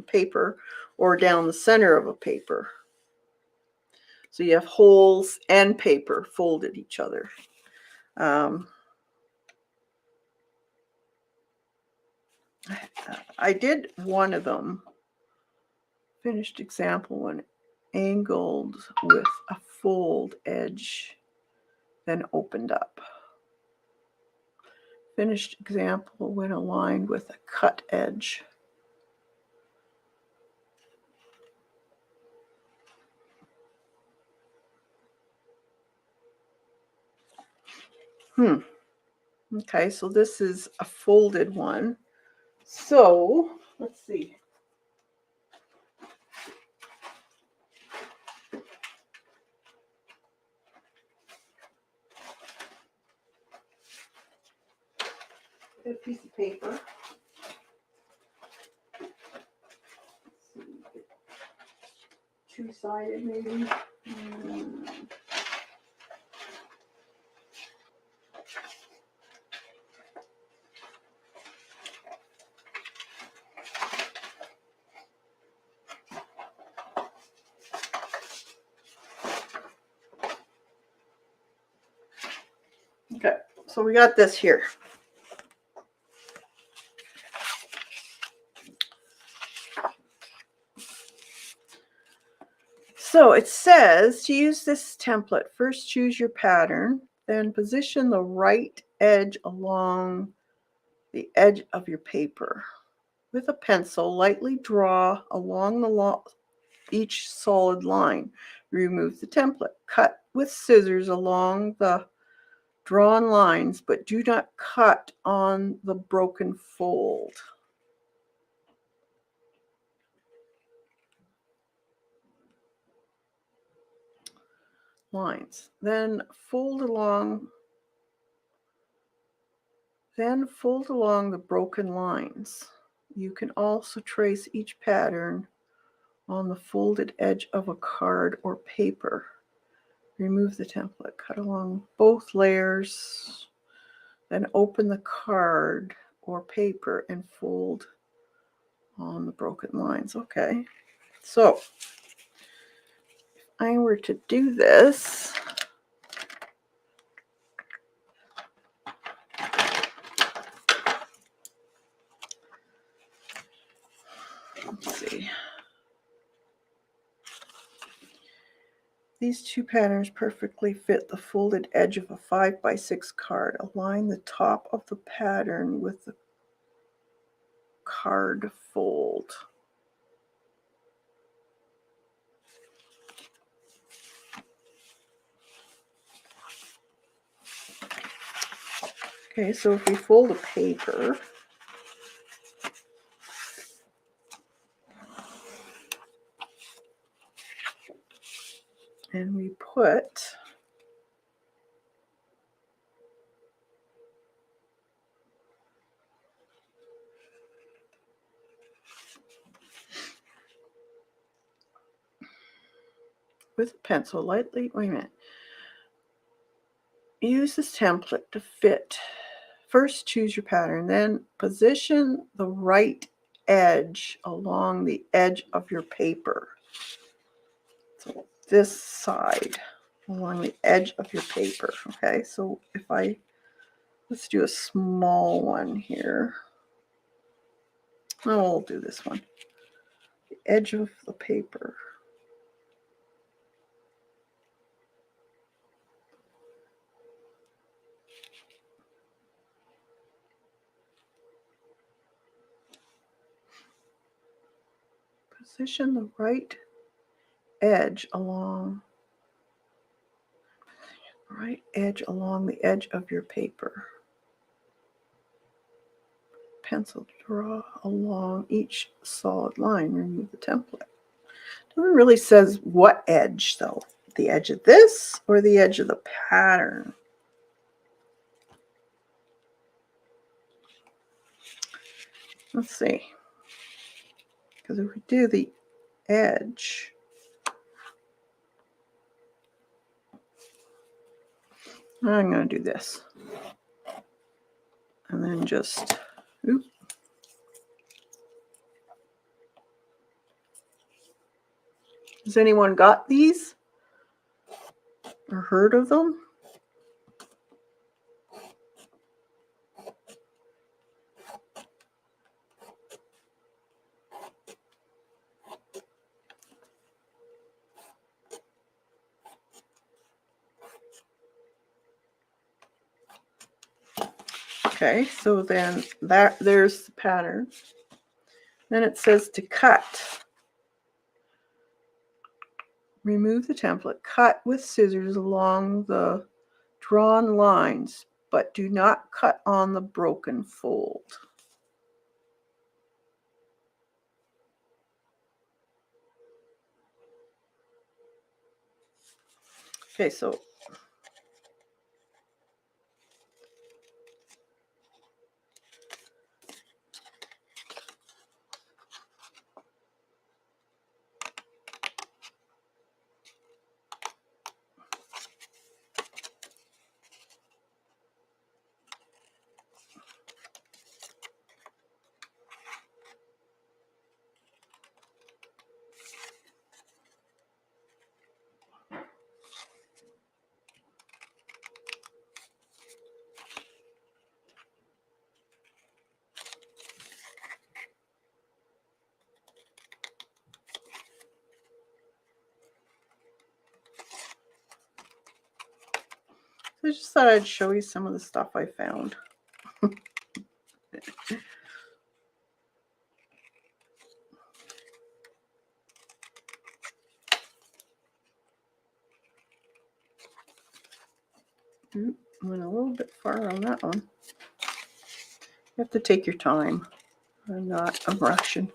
paper or down the center of a paper. So you have holes and paper folded each other. I did one of them, finished example one, angled with a fold edge, then opened up. Finished example when aligned with a cut edge. Okay, so this is a folded one. So let's see. Get a piece of paper. Two-sided maybe. Okay, so we got this here. So it says to use this template, first choose your pattern, then position the right edge along the edge of your paper. With a pencil, lightly draw along each solid line. Remove the template. Cut with scissors along the drawn lines, but do not cut on the broken fold. Lines. Then fold along the broken lines. You can also trace each pattern on the folded edge of a card or paper. Remove the template, cut along both layers, then open the card or paper and fold on the broken lines. Okay, so if I were to do this, let's see. These two patterns perfectly fit the folded edge of a 5x6 card. Align the top of the pattern with the card fold. Okay, so if we fold a paper, and we put with a pencil lightly. Wait a minute. Use this template to fit. First, choose your pattern. Then position the right edge along the edge of your paper. So this side along the edge of your paper. Okay, so let's do a small one here. Oh, we'll do this one. The edge of the paper. Position the right edge along the edge of your paper. Pencil, draw along each solid line. Remove the template. It really says what edge though. The edge of this or the edge of the pattern. Let's see. Because if we do the edge, I'm going to do this. And then just, oop. Has anyone got these or heard of them? Okay, so then there's the pattern. Then it says to cut. Remove the template. Cut with scissors along the drawn lines, but do not cut on the broken fold. Okay, so I just thought I'd show you some of the stuff I found. Went a little bit far on that one. You have to take your time. I'm rushing.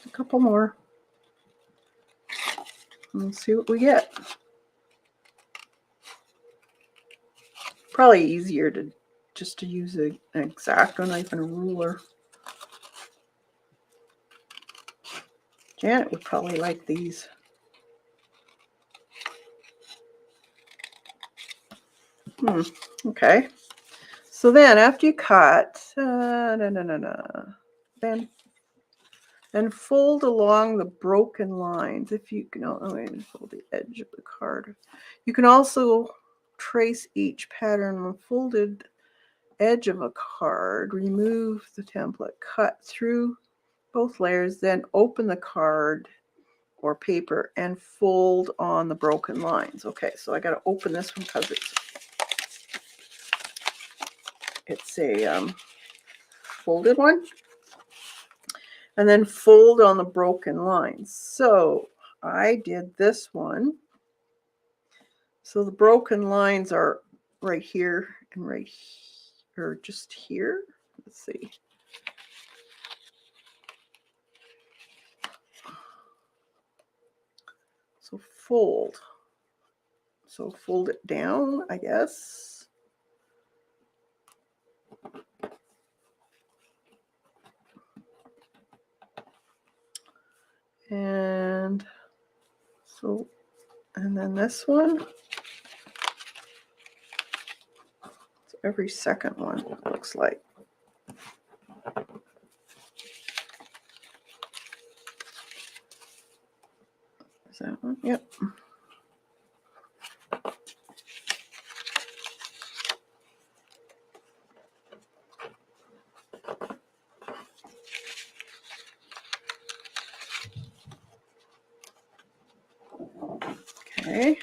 A couple more. Let's see what we get. Probably easier to use an X-Acto knife and a ruler. Janet would probably like these. Okay. So then after you cut, then fold along the broken lines. If you can, fold the edge of the card. You can also trace each pattern on the folded edge of a card. Remove the template, cut through both layers, then open the card or paper and fold on the broken lines. Okay, so I got to open this one because it's a folded one. And then fold on the broken lines. So I did this one. So the broken lines are right here and right here, or just here. Let's see. So fold. So fold it down, I guess. And so, and then this one. So every second one, it looks like. Is that one? Yep. Okay.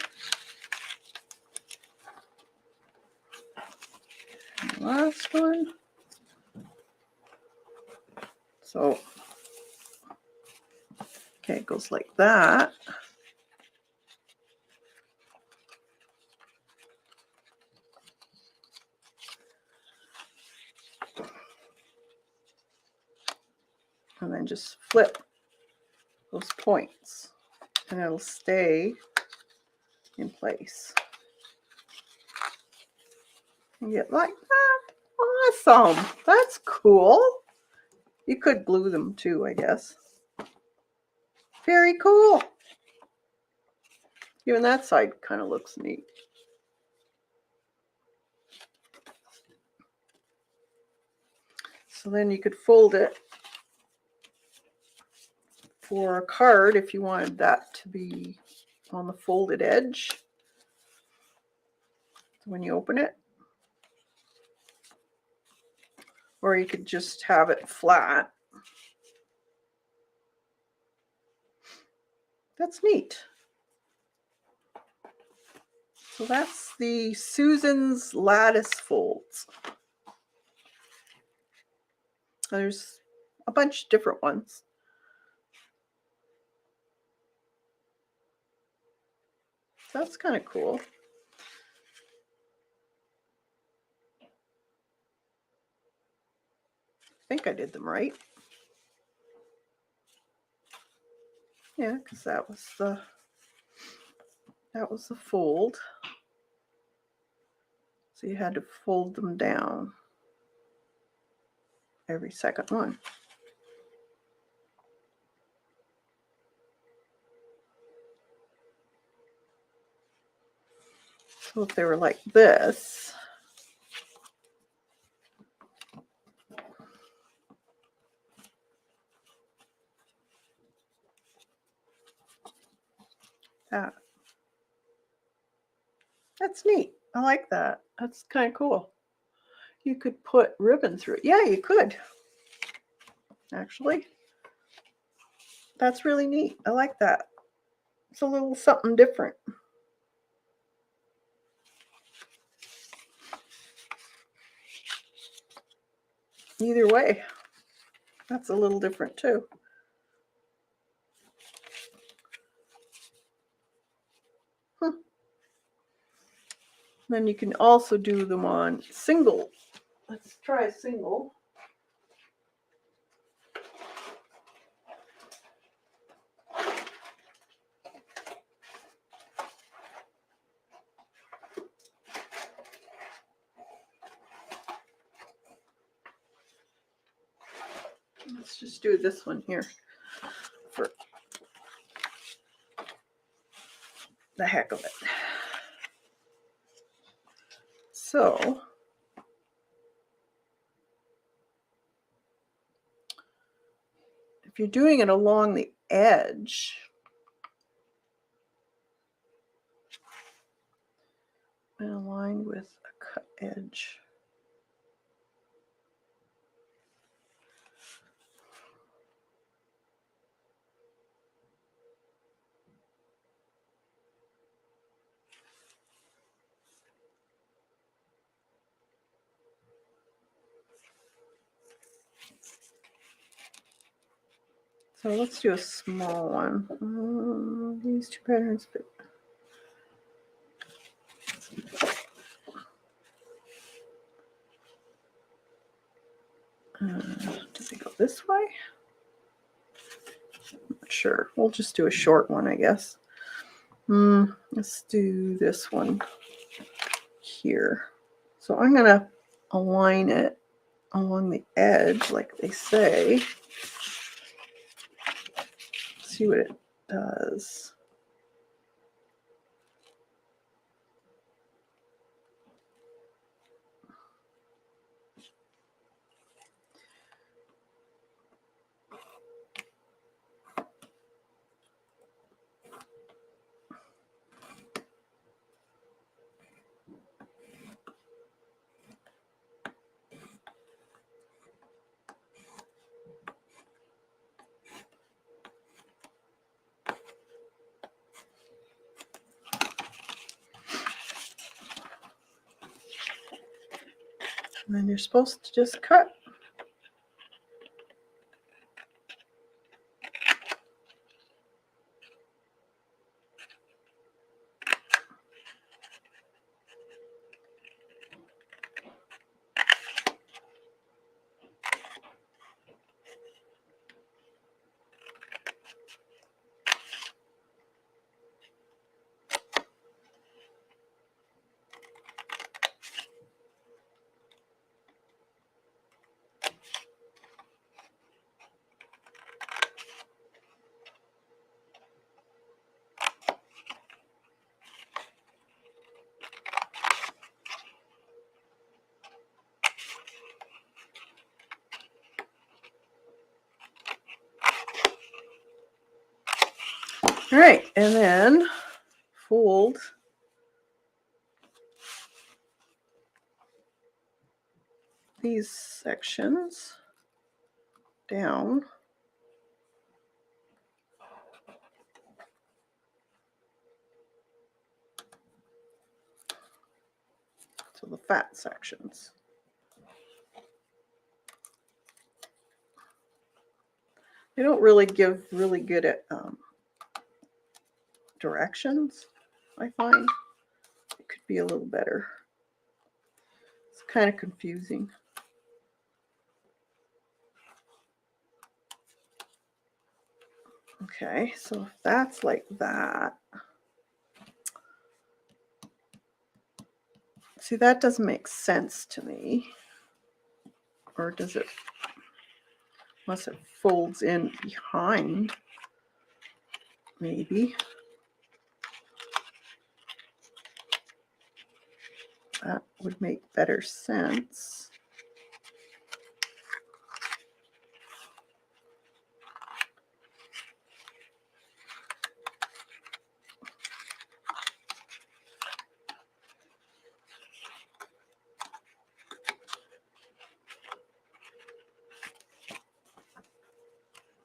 And the last one. So, okay, it goes like that. And then just flip those points and it'll stay in place. And get like that. Awesome. That's cool. You could glue them too, I guess. Very cool. Even that side kind of looks neat. So then you could fold it for a card if you wanted that to be on the folded edge when you open it. Or you could just have it flat. That's neat. So that's the Susan's Lattice Folds. There's a bunch of different ones. So that's kind of cool. I think I did them right. Yeah, because that was the fold. So you had to fold them down every second one. So if they were like this, that's neat. I like that. That's kind of cool. You could put ribbon through it. Yeah, you could. Actually, that's really neat. I like that. It's a little something different. Either way, that's a little different too. Then you can also do them on single. Let's try a single. Let's just do this one here for the heck of it. So if you're doing it along the edge, and aligned with a cut edge. So let's do a small one. These two patterns fit. Does it go this way? I'm not sure. We'll just do a short one, I guess. Let's do this one here. So I'm going to align it along the edge, like they say. See what it does. And then you're supposed to just cut. All right, and then fold these sections down to the fat sections. They don't really give really good at directions, I find. It could be a little better. It's kind of confusing. Okay, so if that's like that. See, that doesn't make sense to me. Or does it? Unless it folds in behind. Maybe. That would make better sense.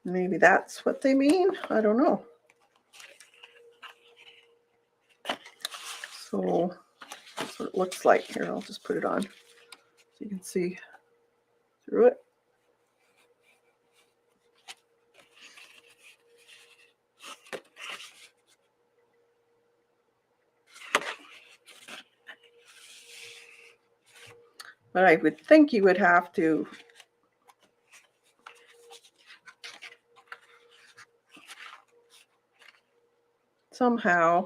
Maybe that's what they mean. I don't know. So that's what it looks like. Here, I'll just put it on so you can see through it. But I would think you would have to somehow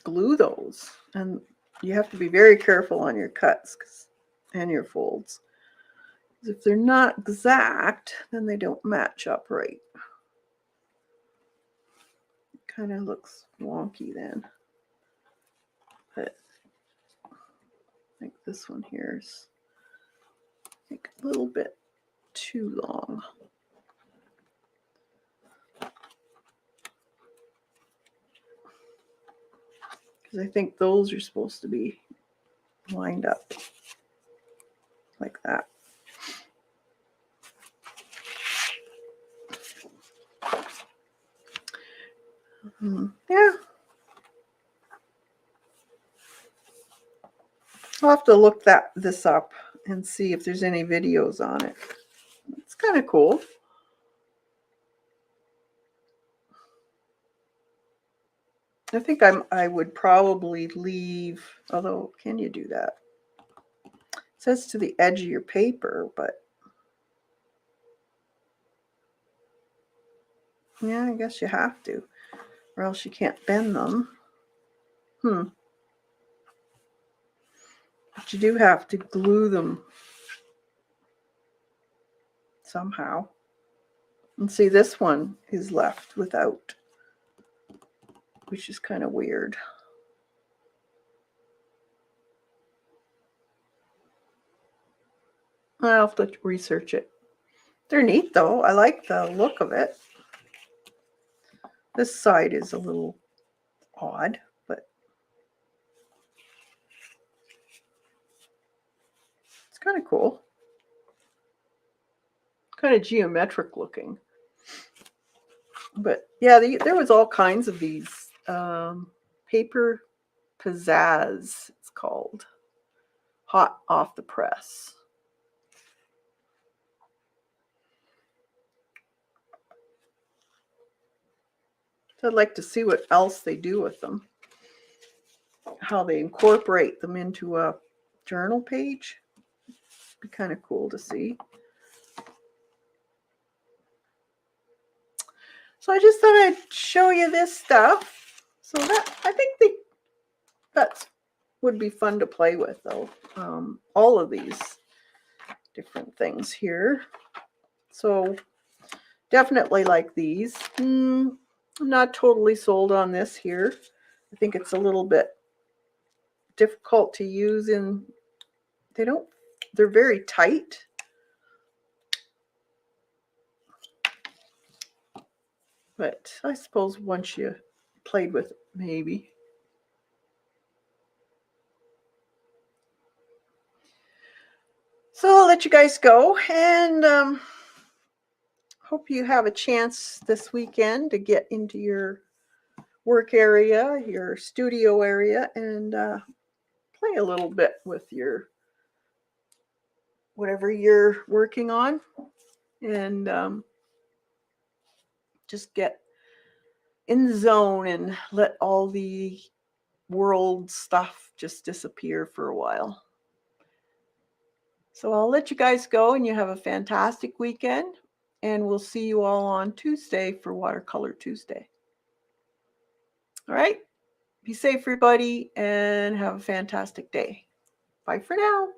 glue those, and you have to be very careful on your cuts and your folds. If they're not exact, then they don't match up right. It kind of looks wonky then. But I think this one here is a little bit too long. Because I think those are supposed to be lined up like that. Yeah. I'll have to look this up and see if there's any videos on it. It's kind of cool. I think I would probably leave, although can you do that? It says to the edge of your paper, but yeah, I guess you have to, or else you can't bend them. But you do have to glue them somehow. And see, this one is left without, which is kind of weird. I'll have to research it. They're neat though. I like the look of it. This side is a little odd, but it's kind of cool. Kind of geometric looking. But yeah, there was all kinds of these. Paper pizzazz, it's called. Hot off the press. So I'd like to see what else they do with them. How they incorporate them into a journal page. Be kind of cool to see. So I just thought I'd show you this stuff. So that I think that would be fun to play with, though. All of these different things here. So definitely like these. I'm not totally sold on this here. I think it's a little bit difficult to use in. They're very tight. But I suppose once you played with it, maybe. So I'll let you guys go, and hope you have a chance this weekend to get into your work area, your studio area, and play a little bit with your whatever you're working on, and just get in the zone and let all the world stuff just disappear for a while. So I'll let you guys go, and you have a fantastic weekend, and we'll see you all on Tuesday for Watercolor Tuesday. All right? Be safe, everybody, and have a fantastic day. Bye for now.